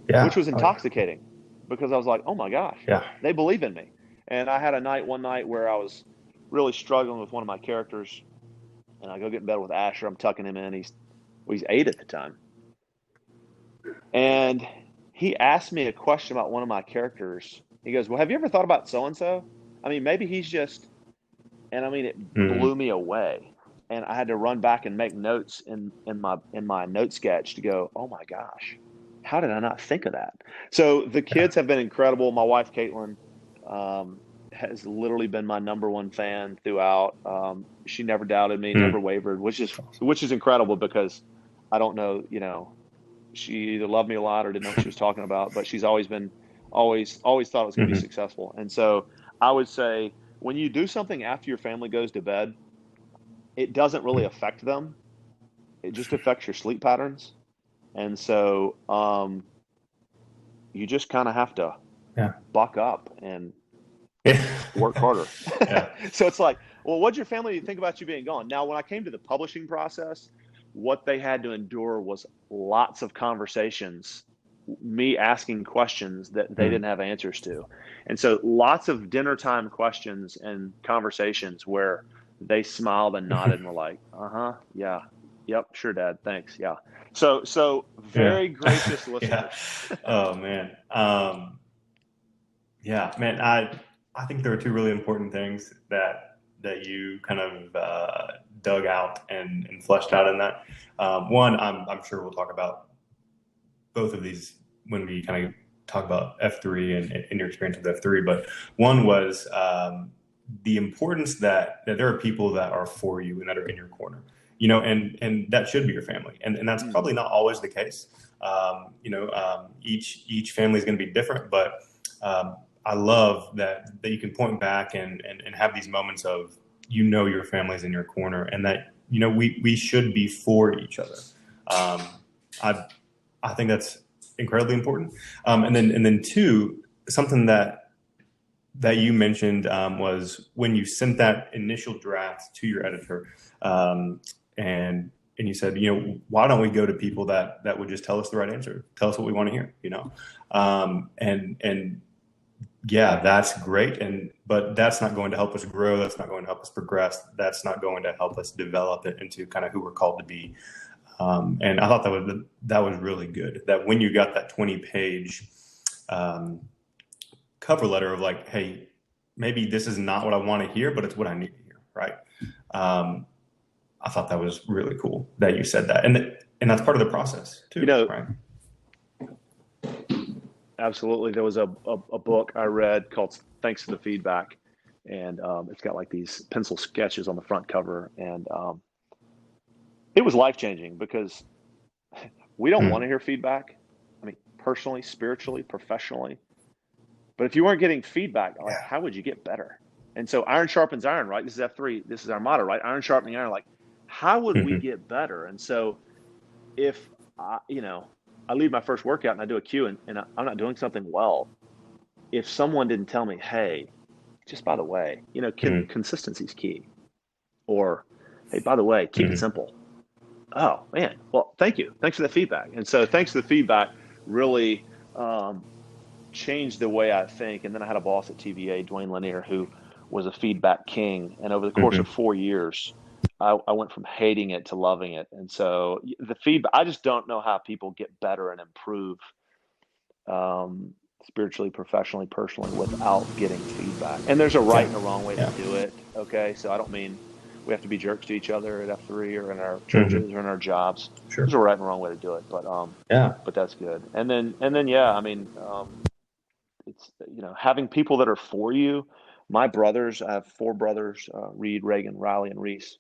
which was intoxicating, because I was like, oh my gosh, they believe in me. And I had one night where I was really struggling with one of my characters, and I go get in bed with Asher. I'm tucking him in. He's 8 at the time. And he asked me a question about one of my characters. He goes, well, have you ever thought about so-and-so? I mean, maybe he's just, and I mean, it blew me away. And I had to run back and make notes in my note sketch to go, oh my gosh, how did I not think of that? So the kids have been incredible. My wife, Caitlin, has literally been my number one fan throughout. She never doubted me, never wavered, which is incredible, because I don't know, she either loved me a lot or didn't know what she was talking about, but she's always thought it was going to be successful. And so I would say, when you do something after your family goes to bed, it doesn't really affect them. It just affects your sleep patterns. And so you just kind of have to buck up and work harder. So it's like, well, what'd your family think about you being gone? Now, when I came to the publishing process, what they had to endure was lots of conversations, me asking questions that they didn't have answers to. And so lots of dinner time questions and conversations where they smiled and nodded and were like, yeah, yep, sure, Dad, thanks, yeah. So very gracious listeners. Oh, man. Man, I think there are two really important things that you kind of dug out and fleshed out in that. One, I'm sure we'll talk about both of these when we kind of talk about F3 and your experience with F3. But one was the importance that there are people that are for you and that are in your corner, and that should be your family. And that's probably not always the case. Each family is going to be different, but I love that you can point back and have these moments of, your family's in your corner, and that, we should be for each other. I think that's incredibly important. And then two, something that you mentioned was when you sent that initial draft to your editor, and you said, why don't we go to people that would just tell us the right answer, tell us what we want to hear, and yeah, that's great. But that's not going to help us grow. That's not going to help us progress. That's not going to help us develop it into kind of who we're called to be. And I thought that was really good, that when you got that 20-page cover letter of like, hey, maybe this is not what I want to hear, but it's what I need to hear. Right. I thought that was really cool that you said that. And that's part of the process too. Right. Absolutely. There was a book I read called Thanks for the Feedback, and it's got like these pencil sketches on the front cover, and it was life-changing because we don't want to hear feedback. I mean, personally, spiritually, professionally. But if you weren't getting feedback, like, how would you get better? And so iron sharpens iron, right? This is F3. This is our motto, right? Iron sharpening iron. Like, how would we get better? And so if, I lead my first workout and I do a cue and I'm not doing something well, if someone didn't tell me, hey, just by the way, consistency is key. Or, hey, by the way, keep it simple. Oh, man. Well, thank you. Thanks for the feedback. And so thanks for the feedback really changed the way I think. And then I had a boss at TVA, Dwayne Lanier, who was a feedback king. And over the course of 4 years, I went from hating it to loving it. And so the feedback, I just don't know how people get better and improve spiritually, professionally, personally without getting feedback. And there's a right and a wrong way to do it. Okay. So I don't mean we have to be jerks to each other at F3 or in our churches or in our jobs. Sure. There's a right and wrong way to do it, but that's good. And then, it's, having people that are for you. My brothers, I have 4 brothers, Reed, Reagan, Riley, and Reese,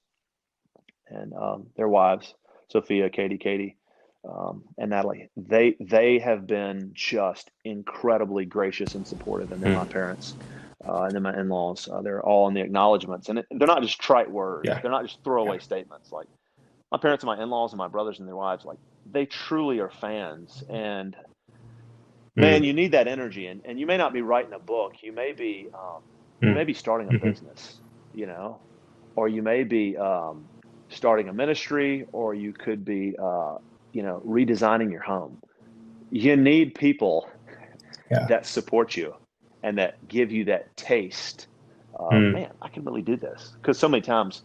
and their wives, Sophia, Katie, and Natalie. They have been just incredibly gracious and supportive, and then my parents, and then my in-laws. They're all in the acknowledgments, and they're not just trite words. They're not just throwaway statements. Like my parents and my in-laws and my brothers and their wives, like they truly are fans. And man, you need that energy. And you may not be writing a book. You may be starting a business, or you may be starting a ministry, or you could be, redesigning your home. You need people that support you and that give you that taste of, man, I can really do this. Because so many times,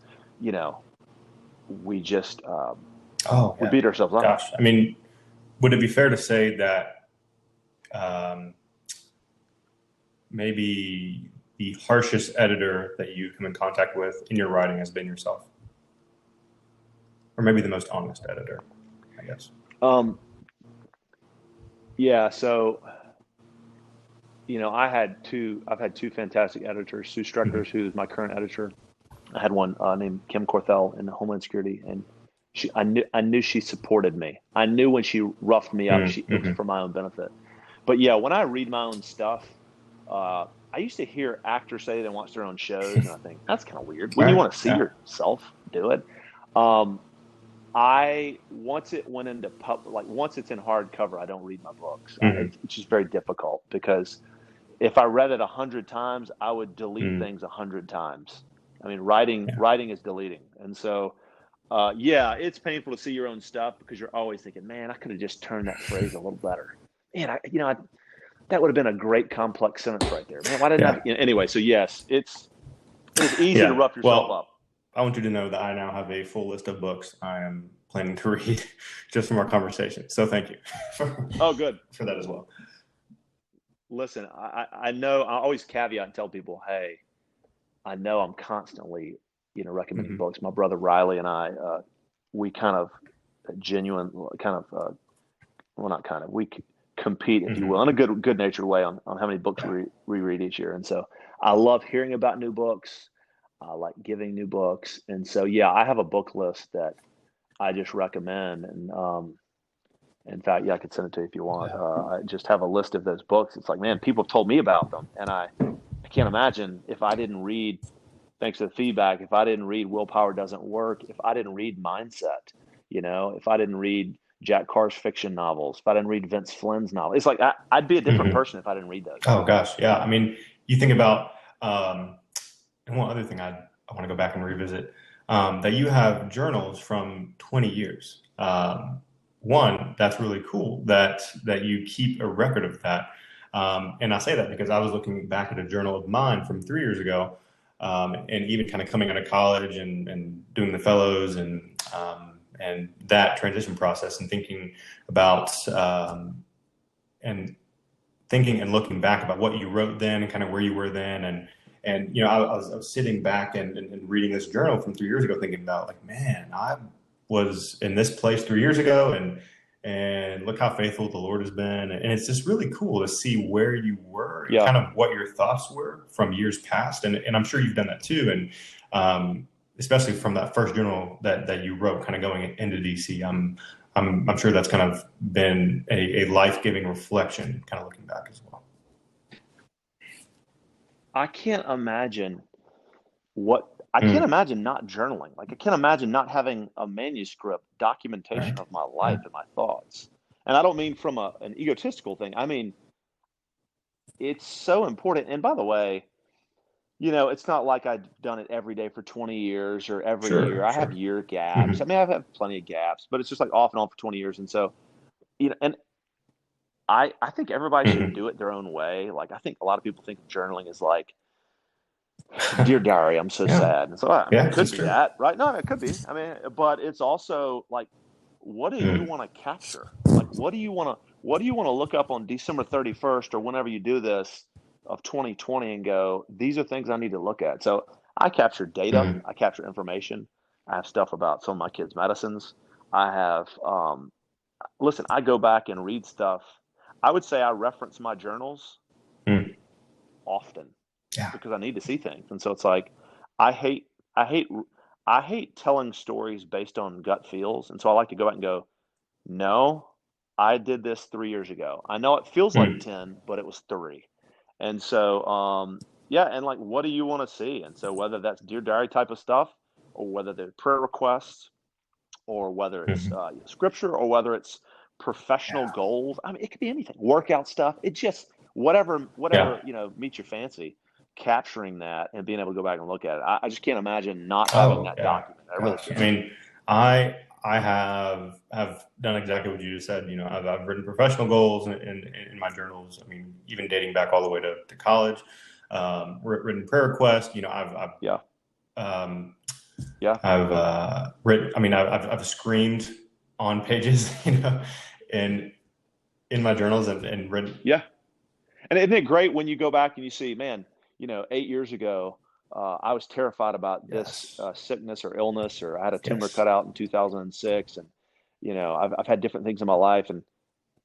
we just we beat ourselves up. Gosh, I mean, would it be fair to say that maybe the harshest editor that you come in contact with in your writing has been yourself? Or maybe the most honest editor, I guess. So, I've had two fantastic editors, Sue Streckers, who's my current editor. I had one named Kim Corthell in Homeland Security, and I knew she supported me. I knew when she roughed me up, it was for my own benefit. But when I read my own stuff, I used to hear actors say they watch their own shows, and I think that's kind of weird. When you want to see yourself do it. Once it went into once it's in hardcover, I don't read my books. Mm-hmm. It's just very difficult because if I read it 100 times, I would delete Mm-hmm. things 100 times. I mean, Yeah. writing is deleting. And so, yeah, it's painful to see your own stuff because you're always thinking, man, I could have just turned that phrase a little better. Man, that would have been a great complex sentence right there. Man, why didn't I? Anyway, so yes, it is easy to rough yourself up. I want you to know that I now have a full list of books I am planning to read just from our conversation. So thank you good for that as well. Listen, I know I always caveat and tell people, hey, I know I'm constantly, recommending books. My brother Riley and I, we kind of we compete, if you will, in a good natured way on how many books we read each year. And so I love hearing about new books. I like giving new books. And so, yeah, I have a book list that I just recommend. And in fact, yeah, I could send it to you if you want. I just have a list of those books. It's like, man, people have told me about them. And I can't imagine if I didn't read, thanks to the feedback, if I didn't read Willpower Doesn't Work, if I didn't read Mindset, if I didn't read Jack Carr's fiction novels, if I didn't read Vince Flynn's novel, it's like I'd be a different person if I didn't read those. Oh, gosh. Yeah. I mean, you think about, and one other thing I want to go back and revisit, that you have journals from 20 years. One, that's really cool that you keep a record of that. And I say that because I was looking back at a journal of mine from 3 years ago, and even kind of coming out of college and doing the fellows and that transition process and thinking about and thinking and looking back about what you wrote then and kind of where you were then. And I was sitting back and reading this journal from 3 years ago, thinking about like, man, I was in this place 3 years ago, and look how faithful the Lord has been. And it's just really cool to see where you were and kind of what your thoughts were from years past. And I'm sure you've done that too. And especially from that first journal that you wrote, kind of going into DC, I'm sure that's kind of been a life-giving reflection, kind of looking back as well. I can't imagine not journaling. Like I can't imagine not having a manuscript documentation of my life and my thoughts. And I don't mean from an egotistical thing. I mean, it's so important. And by the way, it's not like I've done it every day for 20 years or every year. I have year gaps. I mean, I've had plenty of gaps, but it's just like off and on for 20 years. And so, and I think everybody should do it their own way. Like, I think a lot of people think journaling is like, dear diary, I'm so sad. And so it could be that, right? No, it could be. I mean, but it's also like, what do you want to capture? Like, what do you want to look up on December 31st or whenever you do this of 2020 and go, these are things I need to look at. So I capture data. I capture information. I have stuff about some of my kids' medicines. I have, listen, I go back and read stuff. I would say I reference my journals often because I need to see things. And so it's like, I hate telling stories based on gut feels. And so I like to go back and go, no, I did this 3 years ago. I know it feels like 10, but it was 3. And so, and like, what do you want to see? And so whether that's Dear Diary type of stuff, or whether they're prayer requests, or whether it's scripture, or whether it's professional goals. I mean, it could be anything. Workout stuff. It just whatever meets your fancy. Capturing that and being able to go back and look at it. I just can't imagine not having that document. I really can't. I mean, I have done exactly what you just said. I've written professional goals in my journals. I mean, even dating back all the way to college. Written prayer requests. I've written. I mean, I've screamed on pages. in my journals and written. Yeah, and isn't it great when you go back and you see, man, 8 years ago, I was terrified about this sickness or illness, or I had a tumor cut out in 2006. And, I've had different things in my life, and,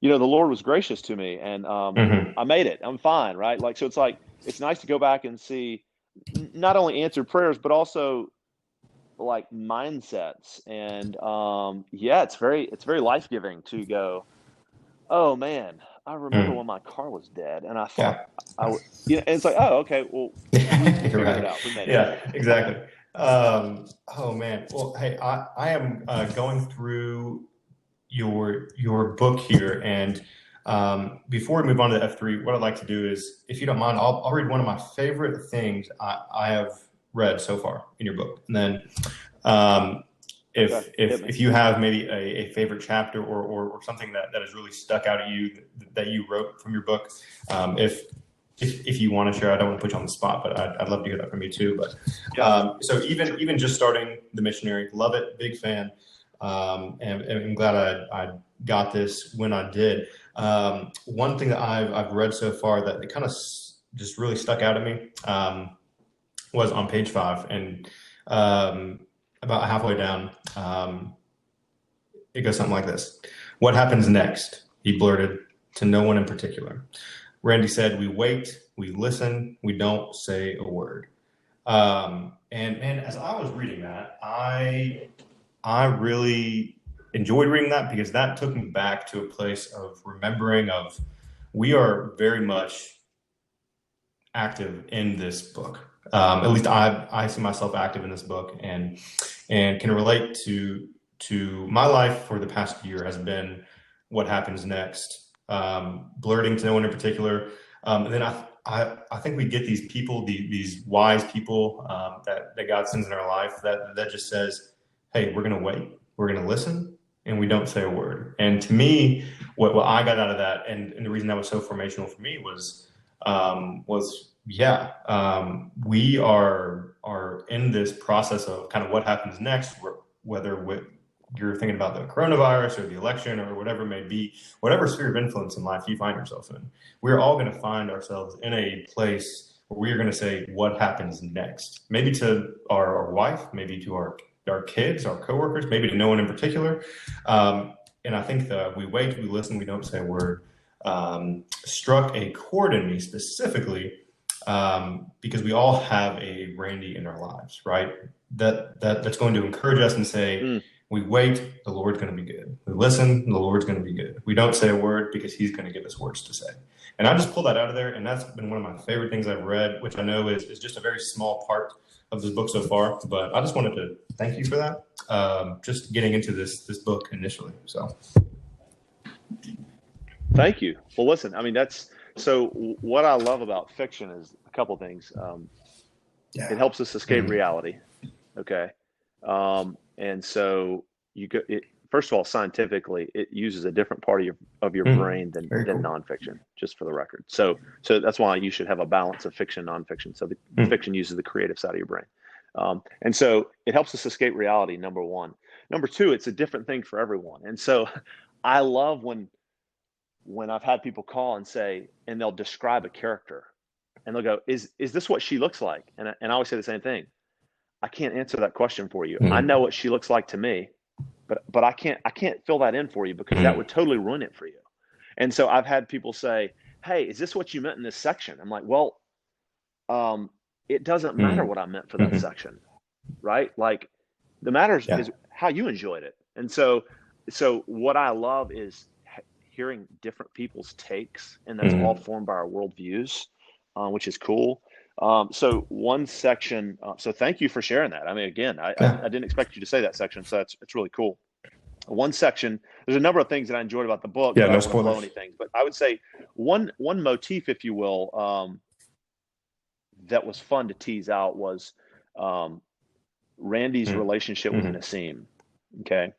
the Lord was gracious to me, and I made it. I'm fine. Right. Like, so it's like, it's nice to go back and see not only answered prayers, but also like mindsets. And it's very life-giving to go, oh man, I remember when my car was dead, and I thought I would, and it's like, oh, okay, well, we figured it out. We made it. Yeah, exactly. Oh man. Well, hey, I am going through your book here, and before we move on to the F3, what I'd like to do is, if you don't mind, I'll read one of my favorite things I have read so far in your book, and then if you have maybe a favorite chapter or something that has really stuck out at you that you wrote from your book, if you want to share, I don't want to put you on the spot, but I'd love to hear that from you too. But so even just starting the Missionary, love it, big fan, and I'm glad I got this when I did. One thing that I've read so far that kind of just really stuck out at me was on page 5, and about halfway down, it goes something like this: "What happens next?" he blurted, to no one in particular. Randy said, "We wait, we listen, we don't say a word." And as I was reading that, I really enjoyed reading that, because that took me back to a place of remembering of we are very much active in this book. At least I see myself active in this book, and can relate to my life for the past year has been what happens next, blurting to no one in particular. And then I think we get these people, these wise people that God sends in our life that just says, "Hey, we're going to wait, we're going to listen, and we don't say a word." And to me, what I got out of that, and the reason that was so formational for me was we are in this process of kind of what happens next, whether you're thinking about the coronavirus or the election or whatever it may be, whatever sphere of influence in life you find yourself in, we're all going to find ourselves in a place where we are going to say, what happens next? Maybe to our wife, maybe to our kids, our coworkers, maybe to no one in particular. And I think that we wait, we listen, we don't say a word, struck a chord in me specifically, because we all have a Randy in our lives, right? That's going to encourage us and say, we wait, the Lord's going to be good. We listen, the Lord's going to be good. We don't say a word because he's going to give us words to say. And I just pulled that out of there, and that's been one of my favorite things I've read, which I know is just a very small part of this book so far. But I just wanted to thank you for that, just getting into this book initially. So thank you. Well, listen, I mean, so what I love about fiction is a couple things. It helps us escape reality. Okay. And so first of all, scientifically, it uses a different part of your brain than nonfiction, just for the record. So that's why you should have a balance of fiction and nonfiction. So the fiction uses the creative side of your brain. And so it helps us escape reality, number one. Number two, it's a different thing for everyone. And so I love when I've had people call and say, and they'll describe a character and they'll go, is this what she looks like? And I always say the same thing. I can't answer that question for you. I know what she looks like to me, but I can't fill that in for you, because that would totally ruin it for you. And so I've had people say, "Hey, is this what you meant in this section?" I'm like, well, it doesn't matter what I meant for that section, right? Like, the matters is how you enjoyed it. And so what I love is hearing different people's takes, and that's all formed by our worldviews, which is cool. So one section, so thank you for sharing that. I mean, again, I didn't expect you to say that section, so it's really cool. One section, there's a number of things that I enjoyed about the book. Yeah, but no I don't want to blow spoilers. anything, but I would say one motif, if you will, that was fun to tease out was Randy's relationship with Nassim. Okay.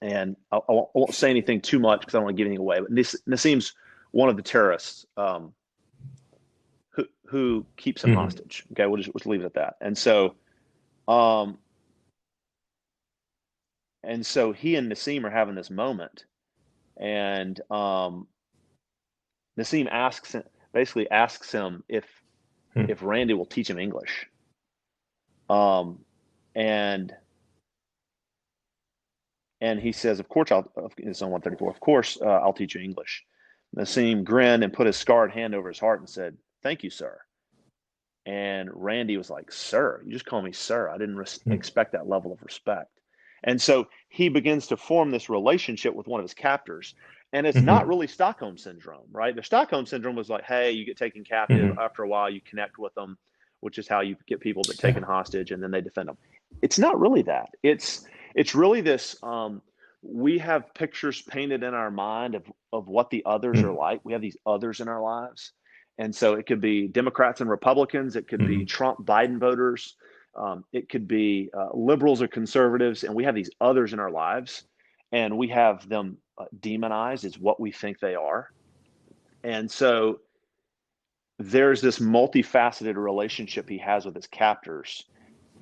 And I won't say anything too much because I don't want to give anything away, but Nassim's one of the terrorists, who keeps him hostage. Okay, we'll just leave it at that. And so he and Nassim are having this moment, and Nassim basically asks him if Randy will teach him English. And he says, "Of course, it's on 134. Of course, I'll teach you English." Nassim grinned and put his scarred hand over his heart and said, "Thank you, sir." And Randy was like, "Sir? You just call me sir? I didn't expect that level of respect." And so he begins to form this relationship with one of his captors. And it's not really Stockholm syndrome, right? The Stockholm syndrome was like, hey, you get taken captive. After a while, you connect with them which is how you get people that taken hostage and then they defend them. It's not really that. It's really this. We have pictures painted in our mind of what the others are like. We have these others in our lives. And so it could be Democrats and Republicans. It could be Trump, Biden voters. It could be liberals or conservatives. And we have these others in our lives. And we have them demonized as what we think they are. And so there's this multifaceted relationship he has with his captors.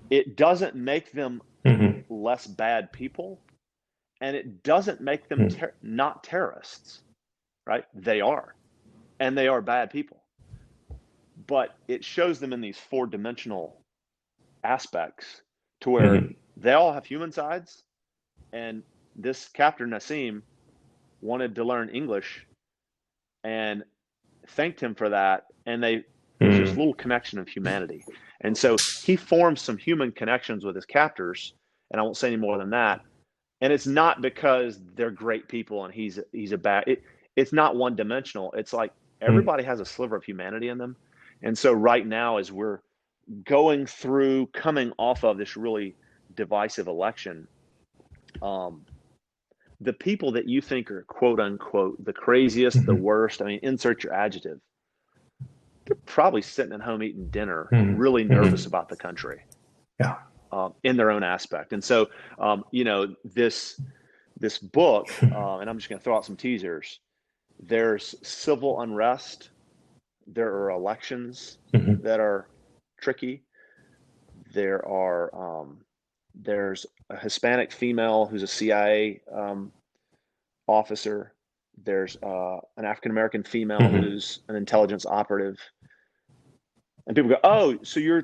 It doesn't make them less bad people. And it doesn't make them not terrorists, right? They are. And they are bad people. But it shows them in these four-dimensional aspects to where they all have human sides. And this captor, Nassim, wanted to learn English and thanked him for that. And there's this little connection of humanity. And so he forms some human connections with his captors. And I won't say any more than that. And it's not because they're great people and he's a bad. It's not one dimensional. It's like everybody has a sliver of humanity in them. And so right now, as we're coming off of this really divisive election, the people that you think are quote unquote the craziest, the worst, I mean, insert your adjective, they're probably sitting at home eating dinner, really nervous about the country. Yeah. In their own aspect. And so, this book, and I'm just going to throw out some teasers. There's civil unrest. There are elections that are tricky. There's a Hispanic female who's a CIA officer. There's an African-American female who's an intelligence operative. And people go, oh, so you're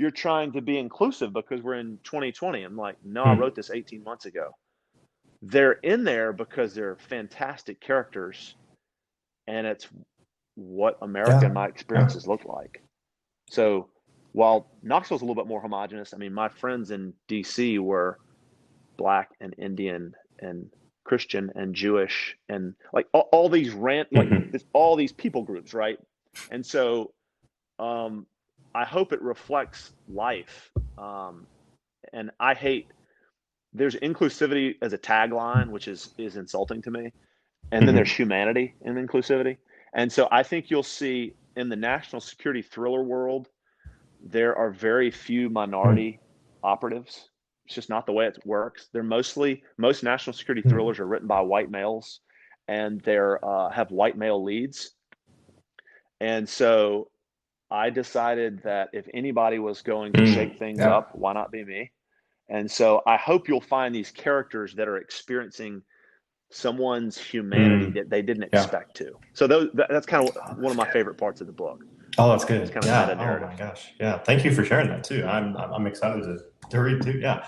trying to be inclusive because we're in 2020. I'm like, no, I wrote this 18 months ago. They're in there because they're fantastic characters, and it's what America and my experiences look like. So while Knoxville's a little bit more homogenous, I mean, my friends in DC were Black and Indian and Christian and Jewish and like all these all these people groups, right? And so I hope it reflects life. And I hate, there's inclusivity as a tagline, which is insulting to me. And then there's humanity in inclusivity. And so I think you'll see in the national security thriller world, there are very few minority operatives. It's just not the way it works. Most national security thrillers are written by white males, and they're have white male leads. And so I decided that if anybody was going to shake things up, why not be me? And so I hope you'll find these characters that are experiencing someone's humanity that they didn't expect to. So that's kind of one of my favorite parts of the book. Oh, that's good. It's kind of meta narrative. Oh my gosh. Yeah. Thank you for sharing that too. I'm excited to read too. Yeah.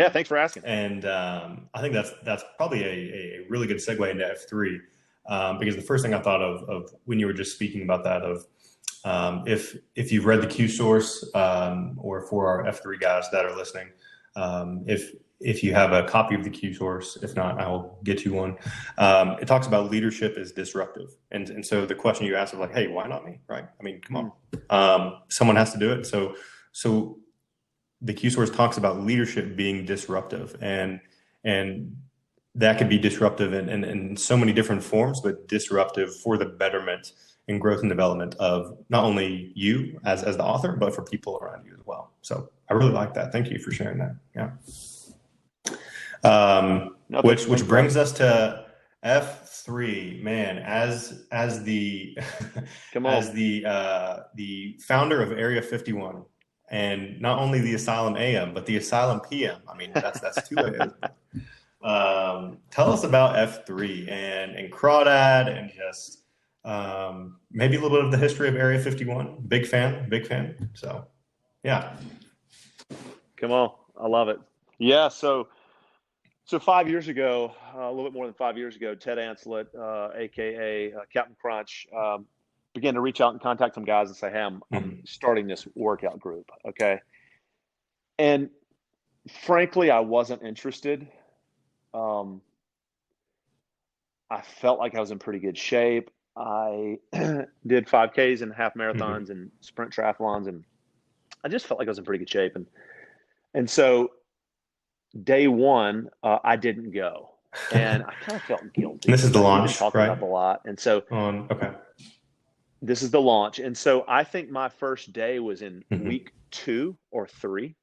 Thanks for asking. And I think that's probably a really good segue into F3, because the first thing I thought of when you were just speaking about that if you've read the Q source, or for our F3 guys that are listening, if you have a copy of the Q source, if not, I will get you one. It talks about leadership is disruptive. And so the question you asked of like, hey, why not me? Right. I mean, come on. Someone has to do it. So the Q source talks about leadership being disruptive, and that could be disruptive in so many different forms, but disruptive for the betterment and growth and development of not only you as the author, but for people around you as well. So I really like that. Thank you for sharing that. Yeah. Which brings us to F3, man, as the the founder of Area 51, and not only the Asylum AM, but the Asylum PM. I mean, that's two ways. Tell us about F3 and Crawdad, and just maybe a little bit of the history of Area 51. Big fan. So, yeah. Come on. I love it. Yeah. So 5 years ago, a little bit more than 5 years ago, Ted Anslett, AKA Captain Crunch, began to reach out and contact some guys and say, hey, I'm starting this workout group. Okay. And frankly, I wasn't interested. I felt like I was in pretty good shape. I did 5Ks and half marathons and sprint triathlons, and I just felt like I was in pretty good shape. And so day one, I didn't go. And I kind of felt guilty This is because the we've been launch, talking about right? it a lot. And so Okay. this is the launch. And so I think my first day was in Hmm. week 2 or 3.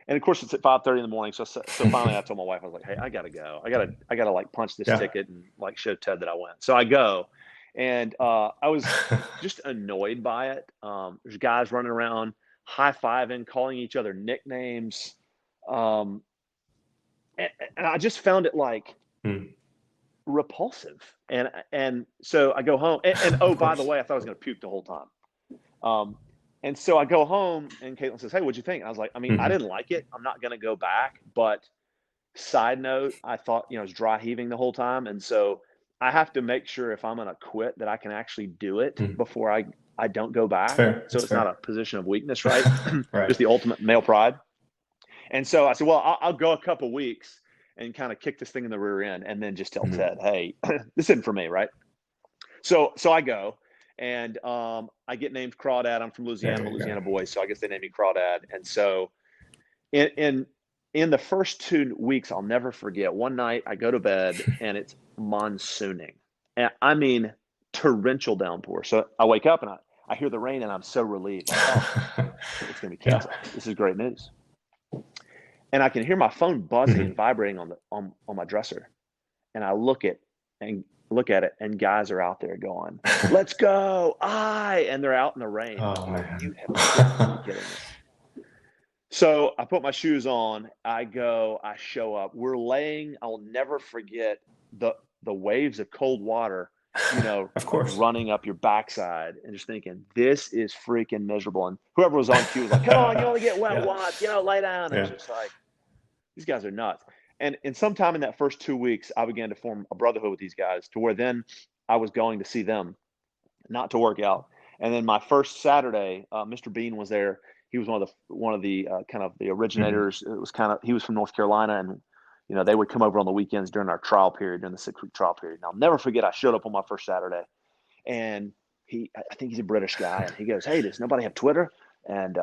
And of course it's at 5:30 in the morning. So finally I told my wife, I was like, hey, I gotta go. I gotta like punch this Yeah. ticket and like show Ted that I went. So I go. And I was just annoyed by it. There's guys running around high-fiving, calling each other nicknames. Um, and I just found it like Mm. repulsive. And so I go home and oh, Of by the course. way, I thought I was gonna puke the whole time. Um, and so I go home and Caitlin says, hey, what'd you think? And I was like, I mean, I Hmm. didn't like it. I'm not gonna go back. But side note, I thought, I was dry heaving the whole time. And so I have to make sure if I'm gonna quit that I can actually do it Mm. before I don't go It's back. fair. So It's it's not fair. a position of weakness, right? Right. Just the ultimate male pride. And so I said, well, I'll go a couple weeks and kind of kick this thing in the rear end and then just tell Hmm. Ted, hey, this isn't for me, right? So I go and I get named Crawdad. I'm from Louisiana. I'm There a you go. Louisiana boy, so I guess they named me Crawdad. And so in in in the first 2 weeks, I'll never forget. One night I go to bed and it's monsooning, and I mean torrential downpour. So I wake up and I hear the rain and I'm so relieved, like, oh, it's going to be Yeah. canceled. This is great news. And I can hear my phone buzzing and Hmm. vibrating on my dresser. And I look at it, and guys are out there going, "Let's go, and they're out in the rain. And Oh I'm like, man. "You have got to be kidding me!" So I put my shoes on. I go. I show up. We're laying. I'll never forget the waves of cold water, Of course. running up your backside, and just thinking, "This is freaking miserable." And whoever was on cue was like, "Come on, you only get wet Yeah. once. Lay down." And it's Yeah. just like, these guys are nuts. And sometime in that first 2 weeks, I began to form a brotherhood with these guys to where then I was going to see them, not to work out. And then my first Saturday, Mr. Bean was there. He was one of the kind of the Hmm. originators. It was kind of he was from North Carolina, and they would come over on the weekends during our trial period, during the 6 week trial period. And I'll never forget. I showed up on my first Saturday, and I think he's a British guy, and he goes, "Hey, does nobody have Twitter?" And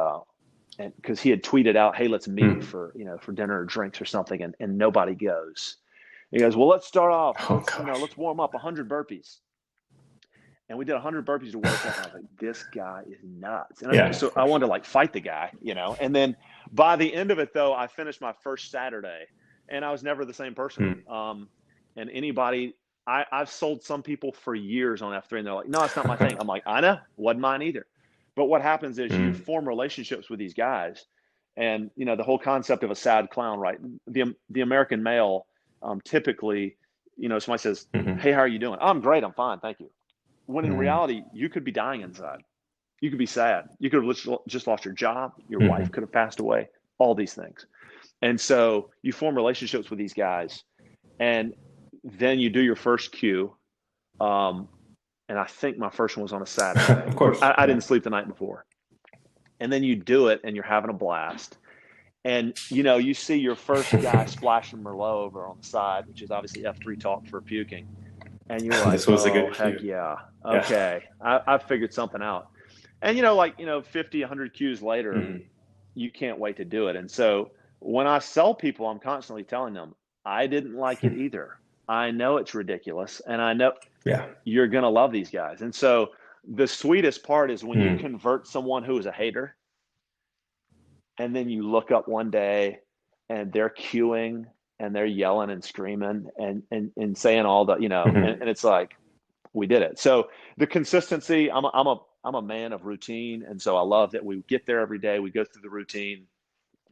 because he had tweeted out, "Hey, let's meet Mm. for dinner or drinks or something," and nobody goes. He goes, "Well, let's start off. Oh Let's gosh. warm up 100 burpees." And we did 100 burpees to work out. And I was like, "This guy is nuts." And Yeah. so Of I course. wanted to like fight the guy. And then by the end of it, though, I finished my first Saturday, and I was never the same person. Mm. And anybody, I've sold some people for years on F3, and they're like, "No, it's not my thing." I'm like, "I know, wasn't mine either." But what happens is you Mm. form relationships with these guys, and the whole concept of a sad clown, right? The American male, typically, somebody says, Hmm. "Hey, how are you doing?" "I'm great. I'm fine, thank you." When in Mm. reality, you could be dying inside. You could be sad. You could have just lost your job. Your wife Hmm. could have passed away. All these things. And so you form relationships with these guys, and then you do your first Q. Um, and I think my first one was on a Saturday. Of course. I Yeah. didn't sleep the night before. And then you do it, and you're having a blast. And you see your first guy splashing Merlot over on the side, which is obviously F3 talk for puking. And you're like, This was a "Oh, good heck cue. yeah. Yeah. Okay. I've figured something out." And 50, 100 Qs later, Hmm. you can't wait to do it. And so when I sell people, I'm constantly telling them, I didn't like it either. I know it's ridiculous, and I know Yeah. you're going to love these guys. And so the sweetest part is when you Mm. convert someone who is a hater, and then you look up one day and they're queuing and they're yelling and screaming and saying all the, Hmm. and it's like, we did it. So the consistency, I'm a man of routine. And so I love that we get there every day. We go through the routine.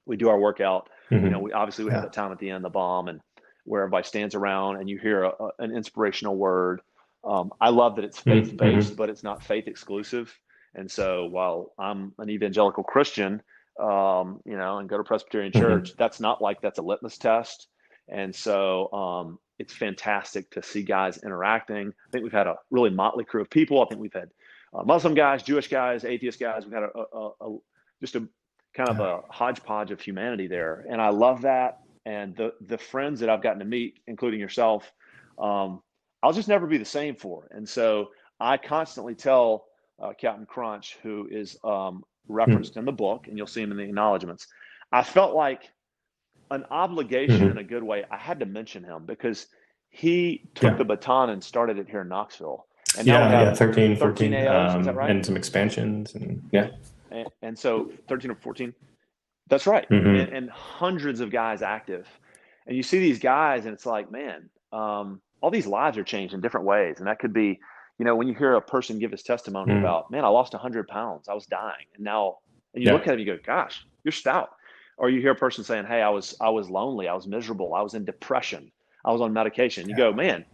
We do our workout. Hmm. We have Yeah. that time at the end, the bomb, and where everybody stands around and you hear an inspirational word. I love that it's faith Hmm. based, but it's not faith exclusive. And so while I'm an evangelical Christian, and go to Presbyterian Hmm. church, that's a litmus test. And so it's fantastic to see guys interacting. I think we've had a really motley crew of people. I think we've had Muslim guys, Jewish guys, atheist guys. We've had just a kind of Yeah. a hodgepodge of humanity there, and I love that. And the friends that I've gotten to meet, including yourself, I'll just never be the same for. And so I constantly tell Captain Crunch, who is referenced in the book, and you'll see him in the acknowledgments. I felt like an obligation in a good way. I had to mention him because he took the baton and started it here in Knoxville. And now we have 13, 14, AOs, is that right? and some expansions, and so 13 or 14. That's right. And hundreds of guys active. And you see these guys, and it's like, man, all these lives are changed in different ways. And that could be, when you hear a person give his testimony about, man, I lost 100 pounds, I was dying, and you look at him, you go, gosh, you're stout. Or you hear a person saying, hey, I was lonely, I was miserable, I was in depression, I was on medication. You go, man,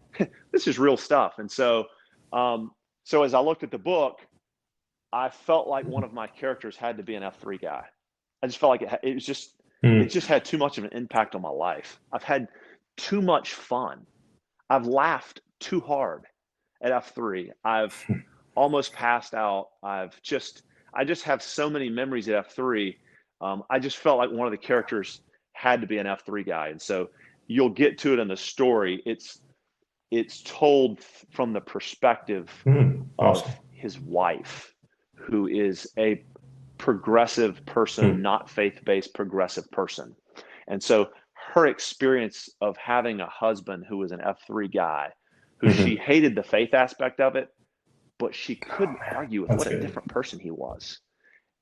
this is real stuff. And so as I looked at the book, I felt like one of my characters had to be an F3 guy. I just felt like it just had too much of an impact on my life. I've had too much fun. I've laughed too hard at F3. I've almost passed out. I just have so many memories at F3. I just felt like one of the characters had to be an F3 guy. And so you'll get to it in the story. It's told from the perspective of his wife, who is a progressive person, not faith-based progressive person. And so her experience of having a husband who was an F3 guy, who she hated the faith aspect of it, but she couldn't argue with what a different person he was.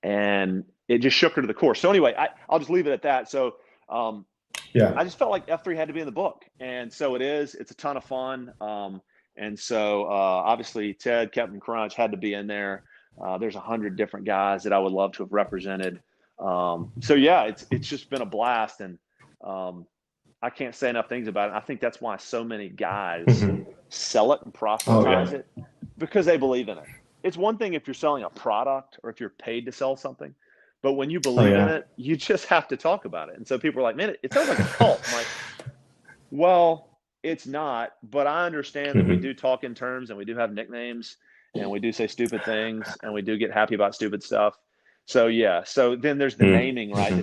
And it just shook her to the core. So anyway, I'll just leave it at that. So I just felt like F3 had to be in the book. And so it is. It's a ton of fun. And so obviously Ted, Captain Crunch had to be in there. There's 100 different guys that I would love to have represented. So yeah, it's just been a blast, and I can't say enough things about it. I think that's why so many guys sell it and proselytize it, because they believe in it. It's one thing if you're selling a product or if you're paid to sell something, but when you believe in it, you just have to talk about it. And so people are like, man, it sounds like a cult. I'm like, well, it's not, but I understand that we do talk in terms, and we do have nicknames, and we do say stupid things, and we do get happy about stupid stuff. So yeah. So then there's the naming, right? The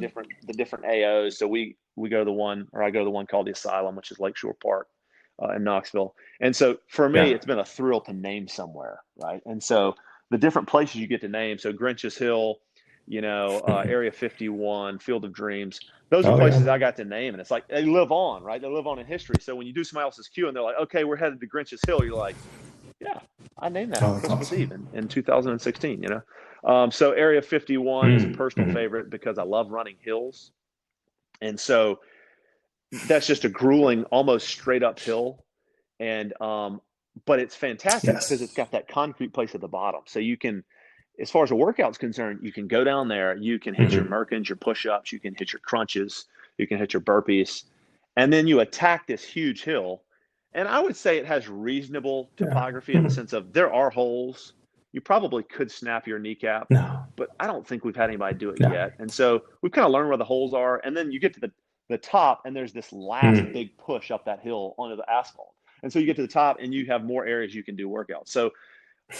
different AOs. So we go to the one, or I go to the one called the Asylum, which is Lakeshore Park in Knoxville. And so for me, it's been a thrill to name somewhere, right? And so the different places you get to name. So Grinch's Hill, Area 51, Field of Dreams. Those are places I got to name, and it's like they live on, right? They live on in history. So when you do somebody else's queue and they're like, okay, we're headed to Grinch's Hill, you're like, yeah, I named that on Christmas Eve in 2016, So Area 51 is a personal favorite because I love running hills. And so that's just a grueling, almost straight up hill. And, but it's fantastic because it's got that concrete place at the bottom. So you can, as far as a workout's concerned, you can go down there, you can hit your Merkins, your push-ups, you can hit your crunches, you can hit your burpees, and then you attack this huge hill. And I would say it has reasonable topography in the sense of there are holes. You probably could snap your kneecap, but I don't think we've had anybody do it yet. And so we've kind of learned where the holes are. And then you get to the top, and there's this last big push up that hill onto the asphalt. And so you get to the top, and you have more areas you can do workouts. So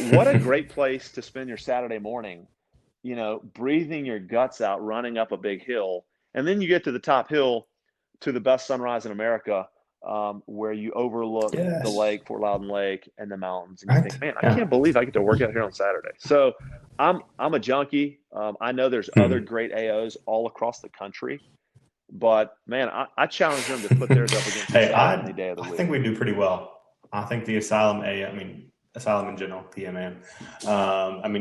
what a great place to spend your Saturday morning, breathing your guts out, running up a big hill. And then you get to the top hill to the best sunrise in America, where you overlook the lake, Fort Loudon Lake, and the mountains. And you think, man, I can't believe I get to work out here on Saturday. So I'm a junkie. I know there's other great AOs all across the country, but man, I challenge them to put theirs up against any day of the week. I think we do pretty well. I think the Asylum Asylum in general, PMA,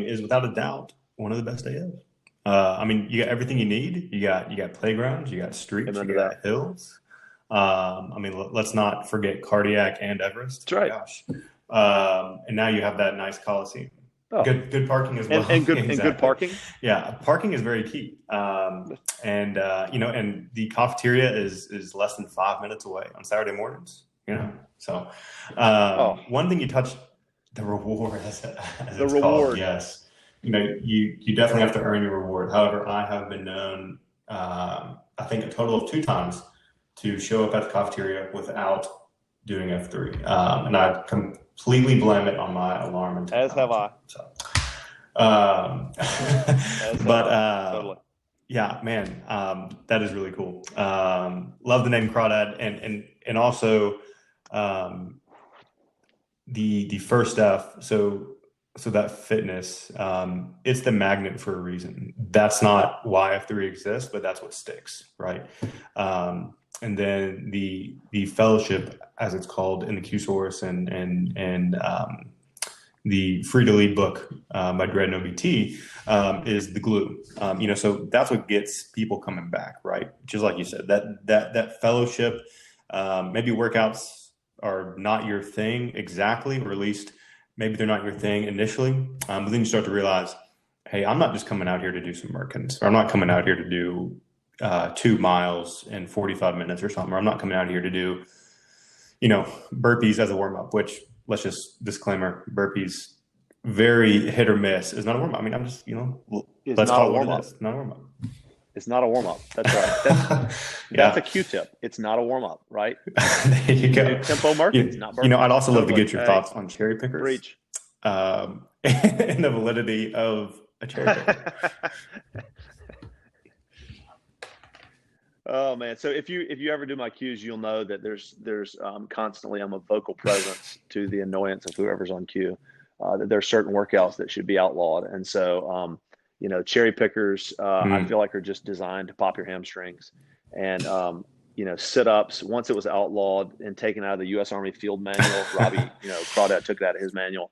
is without a doubt one of the best AOs. You got everything you need. You got playgrounds, you got streets, you got hills. Let's not forget Cardiac and Everest. That's right. Gosh. And now you have that nice Coliseum. Good parking as well. And good parking. Yeah, parking is very key. And the cafeteria is less than 5 minutes away on Saturday mornings. So one thing you touched, the reward, as it's called. Yes. You definitely have to earn your reward. However, I have been known, I think a total of 2 times, to show up at the cafeteria without doing F3. And I completely blame it on my alarm. And as have I. So, totally. Yeah, man, that is really cool. Love the name Crawdad, and also the first F. So so that fitness, it's the magnet for a reason. That's not why F3 exists, but that's what sticks, right? And then the fellowship, as it's called in the Q source, and the Free to Lead book by Dread No BT is the glue. So that's what gets people coming back, right? Just like you said, that fellowship. Maybe workouts are not your thing exactly, or at least maybe they're not your thing initially. But then you start to realize, hey, I'm not just coming out here to do some Merkins, or I'm not coming out here to do 2 miles in 45 minutes or something, or I'm not coming out here to do, burpees as a warm up, which, let's just disclaimer, burpees, very hit or miss, is not a warm up. I mean, I'm just, It's let's not call a it what warm it up. is. Not a warm up. It's not a warm up. That's right. That's a Q-tip. It's not a warm up, right? There you go. Do tempo Merkins, not burpees. I'd also love to Totally. get your thoughts on cherry pickers. Breach. And the validity of a cherry picker. Oh man! So if you ever do my cues, you'll know that there's constantly, I'm a vocal presence to the annoyance of whoever's on cue. That there are certain workouts that should be outlawed, and so cherry pickers, I feel like, are just designed to pop your hamstrings. And sit-ups, once it was outlawed and taken out of the U.S. Army Field Manual, Robbi Crawdad took it out of his manual.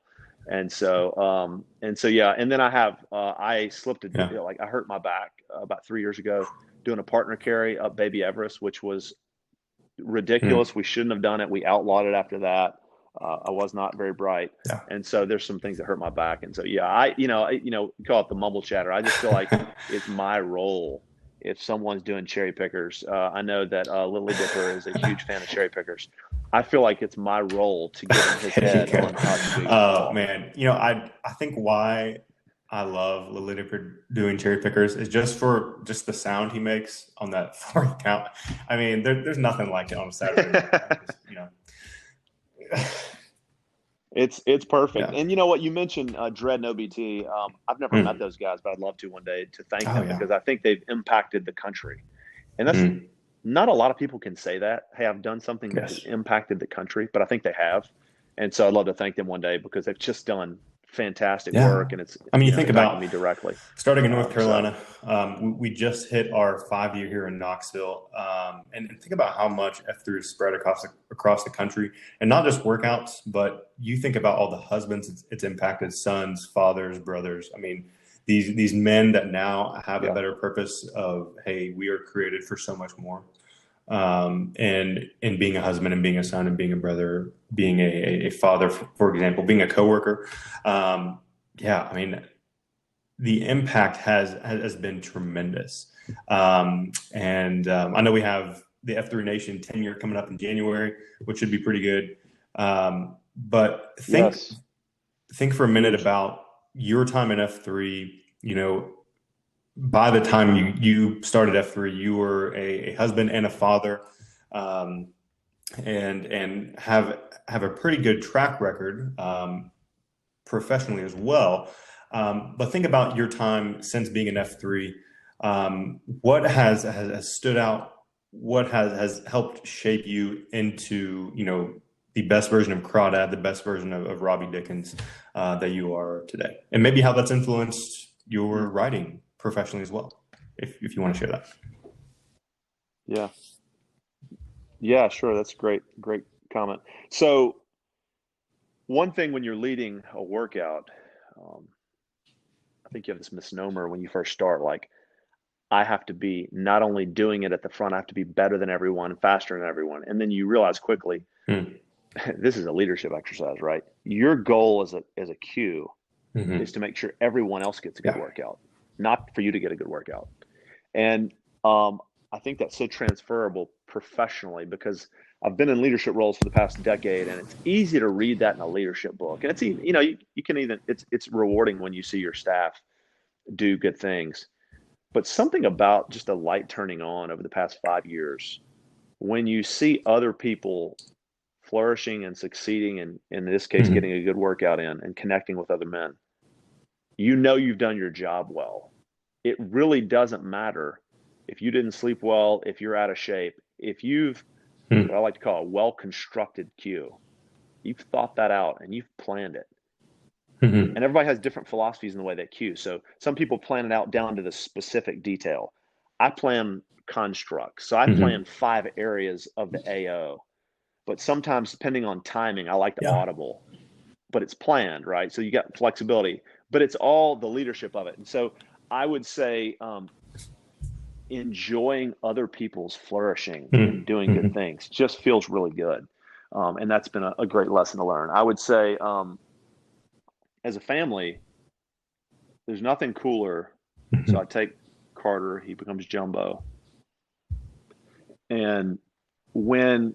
And so yeah. And then I slipped I hurt my back about 3 years ago doing a partner carry up Baby Everest, which was ridiculous. We shouldn't have done it. We outlawed it after that. I was not very bright. Yeah. And so there's some things that hurt my back. And so, yeah, you call it the mumble chatter. I just feel like it's my role. If someone's doing cherry pickers, I know that Lily Dipper is a huge fan of cherry pickers. I feel like it's my role to get in his head on how to do. Oh man, I think why I love Lily Dipper doing cherry pickers is just the sound he makes on that 40 count. I mean, there's nothing like it on a Saturday. It's perfect. Yeah. And you know what? You mentioned Dread No BT. I've never met those guys, but I'd love to one day to thank them because I think they've impacted the country. And that's not a lot of people can say that. Hey, I've done something that has impacted the country, but I think they have. And so I'd love to thank them one day because they've just done fantastic work. And it's, you think about me directly. Starting in North Carolina, we just hit our 5-year here in Knoxville. And think about how much F3 is spread across the country, and not just workouts, but you think about all the husbands it's impacted, sons, fathers, brothers. I mean, these men that now have a better purpose of, hey, we are created for so much more. And in being a husband and being a son and being a brother, being a father, for example, being a coworker. I mean, the impact has been tremendous. And I know we have the F3 Nation 10-year coming up in January, which should be pretty good. But think for a minute about your time in F3. By the time you started F3, you were a husband and a father, and have a pretty good track record professionally as well. But think about your time since being an F3. What has stood out? What has helped shape you into the best version of Crawdad, the best version of Robbi Dickens that you are today, and maybe how that's influenced your writing professionally as well, if you want to share that. Yeah, sure. That's great comment. So one thing when you're leading a workout, I think you have this misnomer when you first start, like, I have to be not only doing it at the front, I have to be better than everyone, faster than everyone. And then you realize quickly, this is a leadership exercise, right? Your goal as a Q is to make sure everyone else gets a good workout, not for you to get a good workout. And I think that's so transferable professionally because I've been in leadership roles for the past decade, and it's easy to read that in a leadership book. And it's, you can even, it's rewarding when you see your staff do good things. But something about just a light turning on over the past 5 years, when you see other people flourishing and succeeding, and in this case, getting a good workout in and connecting with other men, you've done your job well. It really doesn't matter if you didn't sleep well, if you're out of shape, if you've, what I like to call a well-constructed cue, you've thought that out and you've planned it. And everybody has different philosophies in the way they cue. So some people plan it out down to the specific detail. I plan constructs. So I plan 5 areas of the AO. But sometimes, depending on timing, I like to audible. But it's planned, right? So you got flexibility. But it's all the leadership of it. And so I would say enjoying other people's flourishing and doing good things just feels really good. And that's been a great lesson to learn. I would say as a family, there's nothing cooler. So I take Carter, he becomes Jumbo. And when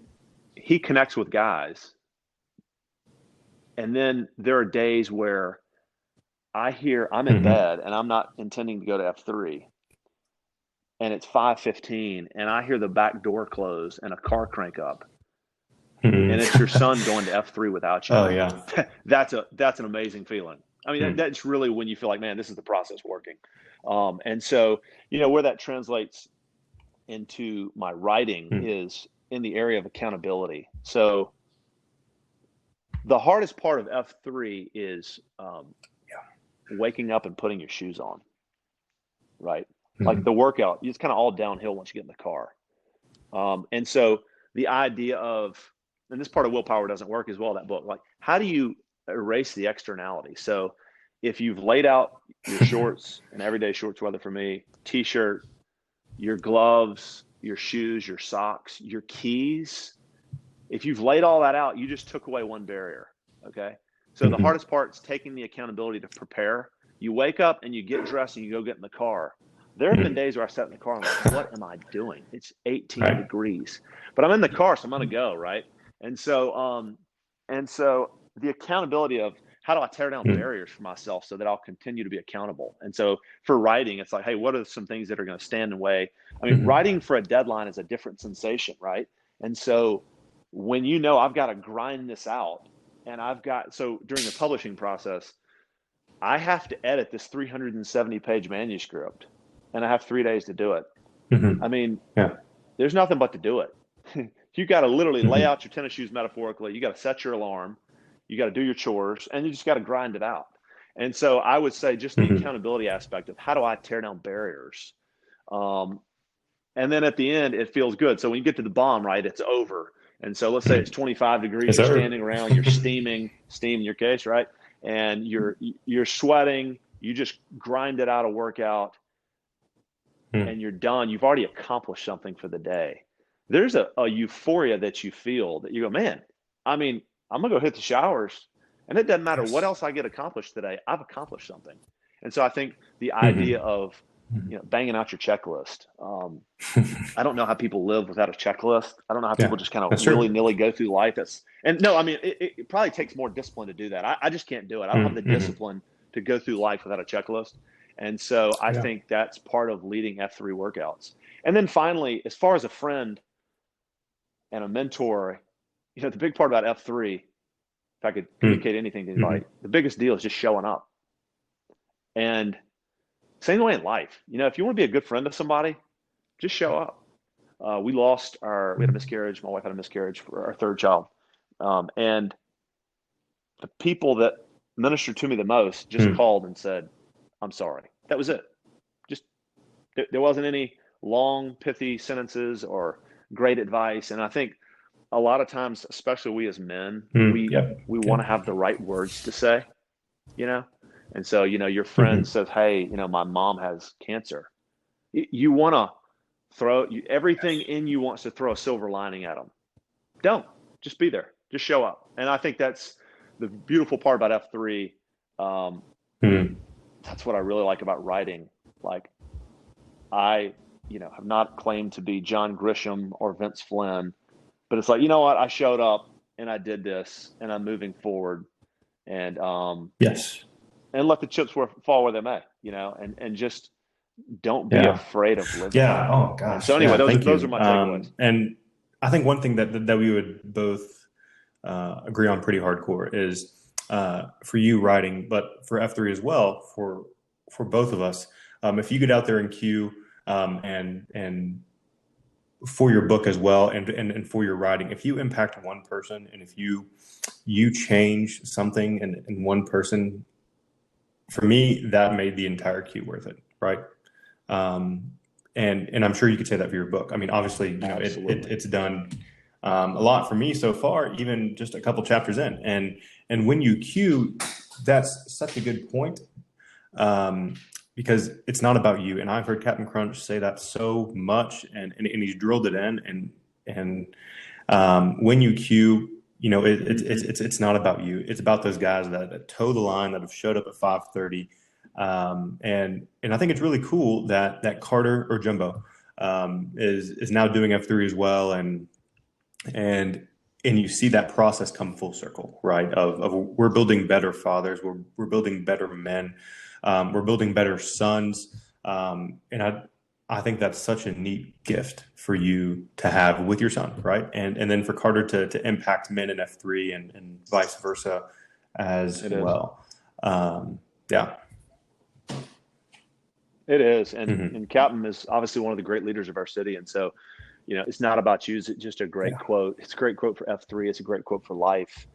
he connects with guys, and then there are days where I'm in bed and I'm not intending to go to F3, and it's 5:15 and I hear the back door close and a car crank up, and it's your son going to F3 without you. Oh yeah. That's an amazing feeling. I mean, that's really when you feel like, man, this is the process working. And so, where that translates into my writing is in the area of accountability. So the hardest part of F3 is waking up and putting your shoes on, right? Like the workout, it's kind of all downhill once you get in the car. And so the idea of, and this part of willpower doesn't work as well, that book, like how do you erase the externality? So if you've laid out your shorts, and everyday shorts weather for me, t-shirt, your gloves, your shoes, your socks, your keys, if you've laid all that out, you just took away one barrier. Okay. So the hardest part is taking the accountability to prepare. You wake up and you get dressed and you go get in the car. There have been days where I sat in the car and I'm like, what am I doing? It's 18 degrees, but I'm in the car, so I'm going to go. Right. And so the accountability of how do I tear down barriers for myself so that I'll continue to be accountable? And so for writing, it's like, hey, what are some things that are going to stand in the way? I mean, writing for a deadline is a different sensation, right? And so when I've got to grind this out, and so during the publishing process, I have to edit this 370-page manuscript, and I have 3 days to do it. I mean, there's nothing but to do it. You got to literally lay out your tennis shoes metaphorically. You got to set your alarm. You got to do your chores, and you just got to grind it out. And so I would say just the accountability aspect of how do I tear down barriers? And then at the end, it feels good. So when you get to the bomb, right, it's over. And so let's say it's 25 degrees, you're standing around, you're steam in your case, right? And you're sweating, you just grind it out a workout, and you're done. You've already accomplished something for the day. There's a euphoria that you feel that you go, man, I mean, I'm going to go hit the showers, and it doesn't matter what else I get accomplished today. I've accomplished something. And so I think the idea of banging out your checklist. I don't know how people live without a checklist. I don't know how people just kind of willy-nilly go through life. It probably takes more discipline to do that. I just can't do it. I don't have the discipline to go through life without a checklist. And so I think that's part of leading F3 workouts. And then finally, as far as a friend and a mentor, the big part about F3, if I could communicate anything to anybody, the biggest deal is just showing up. And same way in life. If you want to be a good friend of somebody, just show up. We had a miscarriage. My wife had a miscarriage for our third child. And the people that ministered to me the most just called and said, I'm sorry. That was it. Just, there wasn't any long, pithy sentences or great advice. And I think a lot of times, especially we as men, we want to have the right words to say, And so, your friend says, hey, my mom has cancer. You want to everything in you wants to throw a silver lining at them. Don't. Just be there. Just show up. And I think that's the beautiful part about F3. That's what I really like about writing. Like, I, have not claimed to be John Grisham or Vince Flynn, but it's like, you know what? I showed up and I did this and I'm moving forward. And, and let the chips fall where they may, and just don't be afraid of living. Yeah. Oh gosh. And so anyway, those are my takeaways. And I think one thing that we would both agree on pretty hardcore is for you writing, but for F3 as well, for both of us, if you get out there and cue and for your book as well, and for your writing, if you impact one person, and if you change something in one person for me, that made the entire Q worth it, right? And I'm sure you could say that for your book. I mean, obviously, it's done a lot for me so far, even just a couple chapters in. And when you Q, that's such a good point, because it's not about you. And I've heard Captain Crunch say that so much, and he's drilled it in. And when you Q, it's not about you. It's about those guys that toe the line, that have showed up at 5:30. And I think it's really cool that Carter or Jumbo is now doing F3 as well, and you see that process come full circle, right? Of we're building better fathers, we're building better men, we're building better sons, and I think that's such a neat gift for you to have with your son, right? And then for Carter to impact men in F3 and vice versa as well. Yeah. It is. And Captain is obviously one of the great leaders of our city. And so, it's not about you. It's just a great quote. It's a great quote for F3. It's a great quote for life,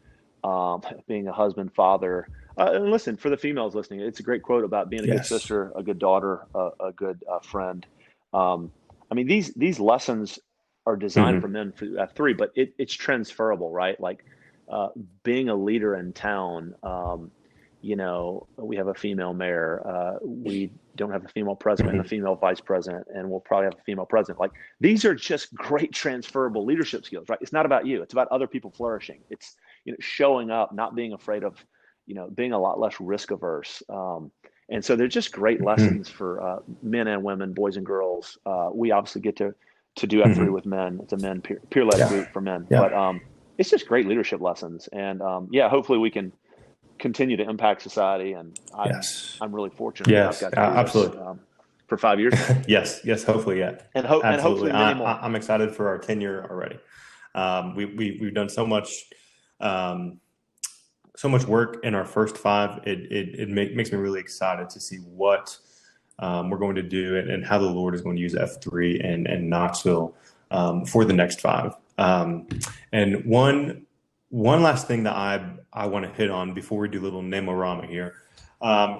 being a husband, father. And listen, for the females listening, it's a great quote about being a good sister, a good daughter, a good friend. I mean, these lessons are designed for men for F3, but it's transferable, right? Like being a leader in town. We have a female mayor. We don't have a female president and a female vice president, and we'll probably have a female president. Like, these are just great transferable leadership skills, right? It's not about you. It's about other people flourishing. It's, showing up, not being afraid of, being a lot less risk averse. And so they're just great lessons for men and women, boys and girls. We obviously get to do F3 with men. It's a men peer-led group for men, but it's just great leadership lessons. And hopefully we can continue to impact society, and I'm really fortunate. Yes, I've got to do absolutely. This, for 5 years. yes, hopefully, and hopefully many more. I'm excited for our tenure already. We've done so much work in our first 5. It makes me really excited to see what we're going to do and how the Lord is going to use F3 and Knoxville for the next 5. And one last thing that I want to hit on before we do a little Namorama here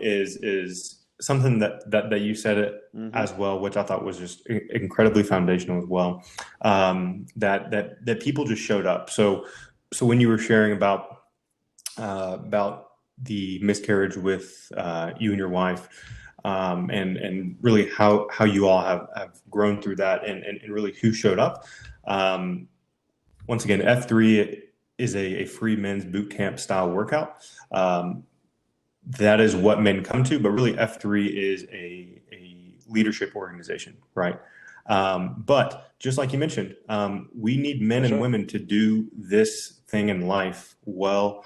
is something that you said it as well, which I thought was just incredibly foundational as well. That people just showed up. So when you were sharing about the miscarriage with you and your wife, and really how you all have grown through that, and really who showed up. Once again, F3 is a free men's boot camp style workout. That is what men come to, but really F3 is a leadership organization, right? But just like you mentioned, we need men and women to do this thing in life well,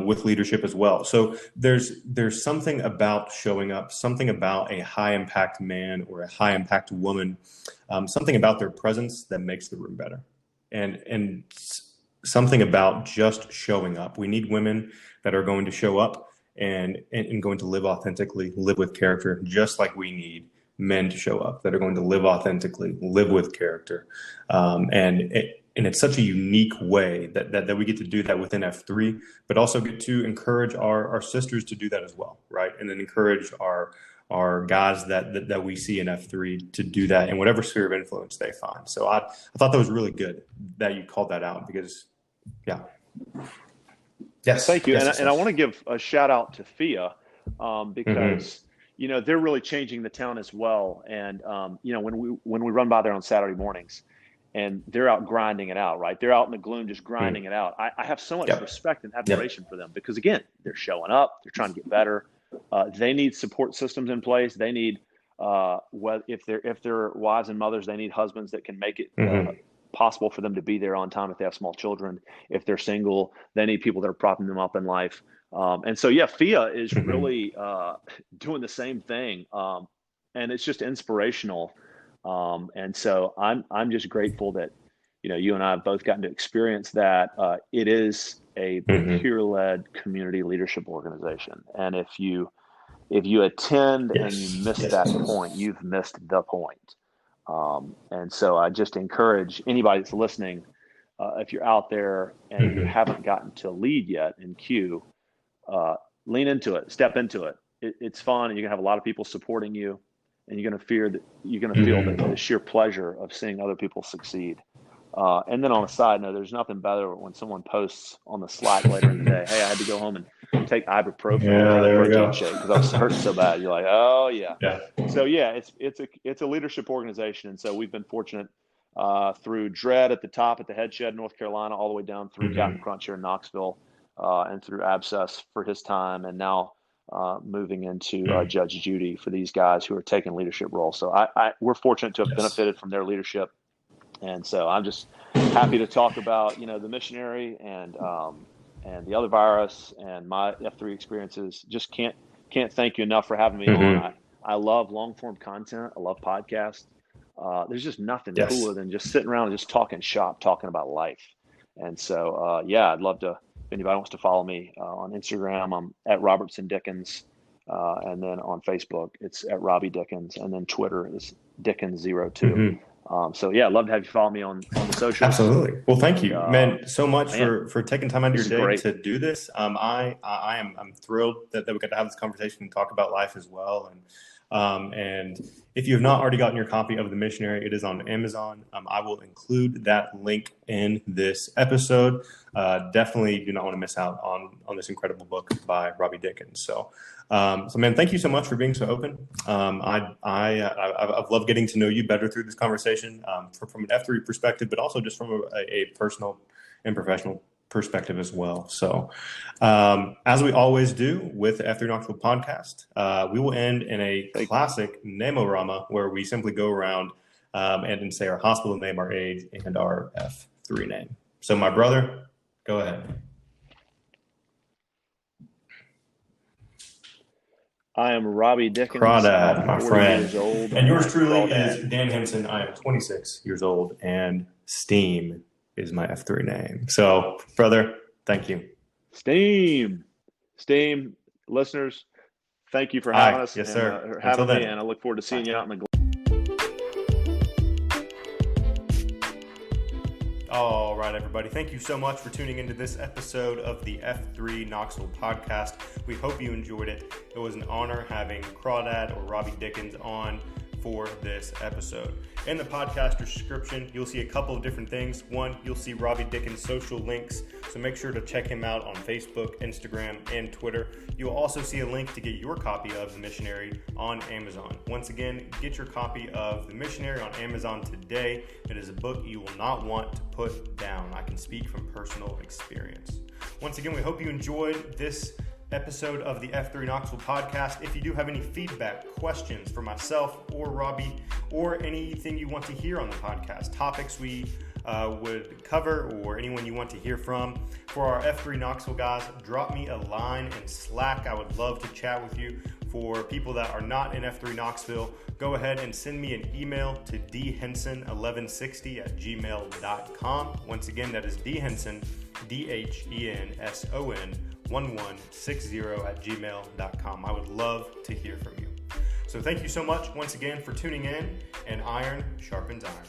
with leadership as well. So there's something about showing up, something about a high impact man or a high impact woman, something about their presence that makes the room better. And something about just showing up. We need women that are going to show up and going to live authentically, live with character, just like we need men to show up that are going to live authentically, live with character. And it's such a unique way that we get to do that within F3, but also get to encourage our sisters to do that as well, right? And then encourage our guys that we see in F3 to do that in whatever sphere of influence they find. So I thought that was really good that you called that out, because yes, thank you. Yes, and I want to give a shout out to FIA, because they're really changing the town as well. And when we run by there on Saturday mornings, and they're out grinding it out, right? They're out in the gloom, just grinding it out. I have so much respect and admiration for them, because again, they're showing up, they're trying to get better. They need support systems in place. They need, if they're wives and mothers, they need husbands that can make it possible for them to be there on time if they have small children. If they're single, they need people that are propping them up in life. And so, FIA is really doing the same thing, and it's just inspirational. And so I'm just grateful that you and I have both gotten to experience that. It is a peer-led community leadership organization, and if you attend and you miss that point, you've missed the point. And so I just encourage anybody that's listening, if you're out there and you haven't gotten to lead yet in Q, lean into it, step into it. it's fun, and you're gonna have a lot of people supporting you, and you're gonna feel the sheer pleasure of seeing other people succeed. And then on a side note, there's nothing better when someone posts on the Slack later in the day, "Hey, I had to go home and take ibuprofen and a protein shake because I was hurting so bad." You're like, "Oh yeah." So yeah, it's a leadership organization, and so we've been fortunate through Dredd at the top at the Head Shed, North Carolina, all the way down through Captain Crunch here in Knoxville, and through Abscess for his time, and now moving into Judge Judy for these guys who are taking leadership roles. So we're fortunate to have benefited from their leadership. And so I'm just happy to talk about, the Missionary and the other virus and my F3 experiences. Just can't thank you enough for having me on. I love long form content. I love podcasts. There's just nothing cooler than just sitting around and just talking shop, talking about life. And so, I'd love to, if anybody wants to follow me on Instagram, I'm at Robertson Dickens. And then on Facebook, it's at Robbi Dickens. And then Twitter is Dickens02. So I'd love to have you follow me on the socials. Absolutely. Well, thank you, man, so much for taking time out of your day to do this. I'm thrilled that we got to have this conversation and talk about life as well. And if you have not already gotten your copy of The Missionary, it is on Amazon. I will include that link in this episode. Definitely do not want to miss out on this incredible book by Robbi Dickens. So man, thank you so much for being so open. I've loved getting to know you better through this conversation, from an F3 perspective, but also just from a personal and professional perspective as well. So, as we always do with the F3 Knoxville podcast, we will end in a classic Name-O-Rama where we simply go around and say our hospital name, our age, and our F3 name. So, my brother, go ahead. I am Robbi Dickens. Crawdad, my friend. Years old, and yours truly is Dan Henson. I am 26 years old, and Steam is my F3 name. So, brother, thank you. Steam, listeners, thank you for having us. Yes, sir. Having me, and I look forward to seeing you out in the. All right, everybody. Thank you so much for tuning into this episode of the F3 Knoxville podcast. We hope you enjoyed it. It was an honor having Crawdad or Robbi Dickens on for this episode. In the podcast description, you'll see a couple of different things. One, you'll see Robbi Dickens' social links, so make sure to check him out on Facebook, Instagram, and Twitter. You'll also see a link to get your copy of The Missionary on Amazon. Once again, get your copy of The Missionary on Amazon today. It is a book you will not want to put down. I can speak from personal experience. Once again, we hope you enjoyed this episode of the F3 Knoxville podcast. If you do have any feedback, questions for myself or Robbi, or anything you want to hear on the podcast, topics we would cover, or anyone you want to hear from, for our F3 Knoxville guys, drop me a line in Slack. I would love to chat with you. For people that are not in F3 Knoxville, go ahead and send me an email to dhenson1160@gmail.com. Once again, that is dhenson, DHENSON 1160@gmail.com. I would love to hear from you. So thank you so much once again for tuning in, and iron sharpens iron.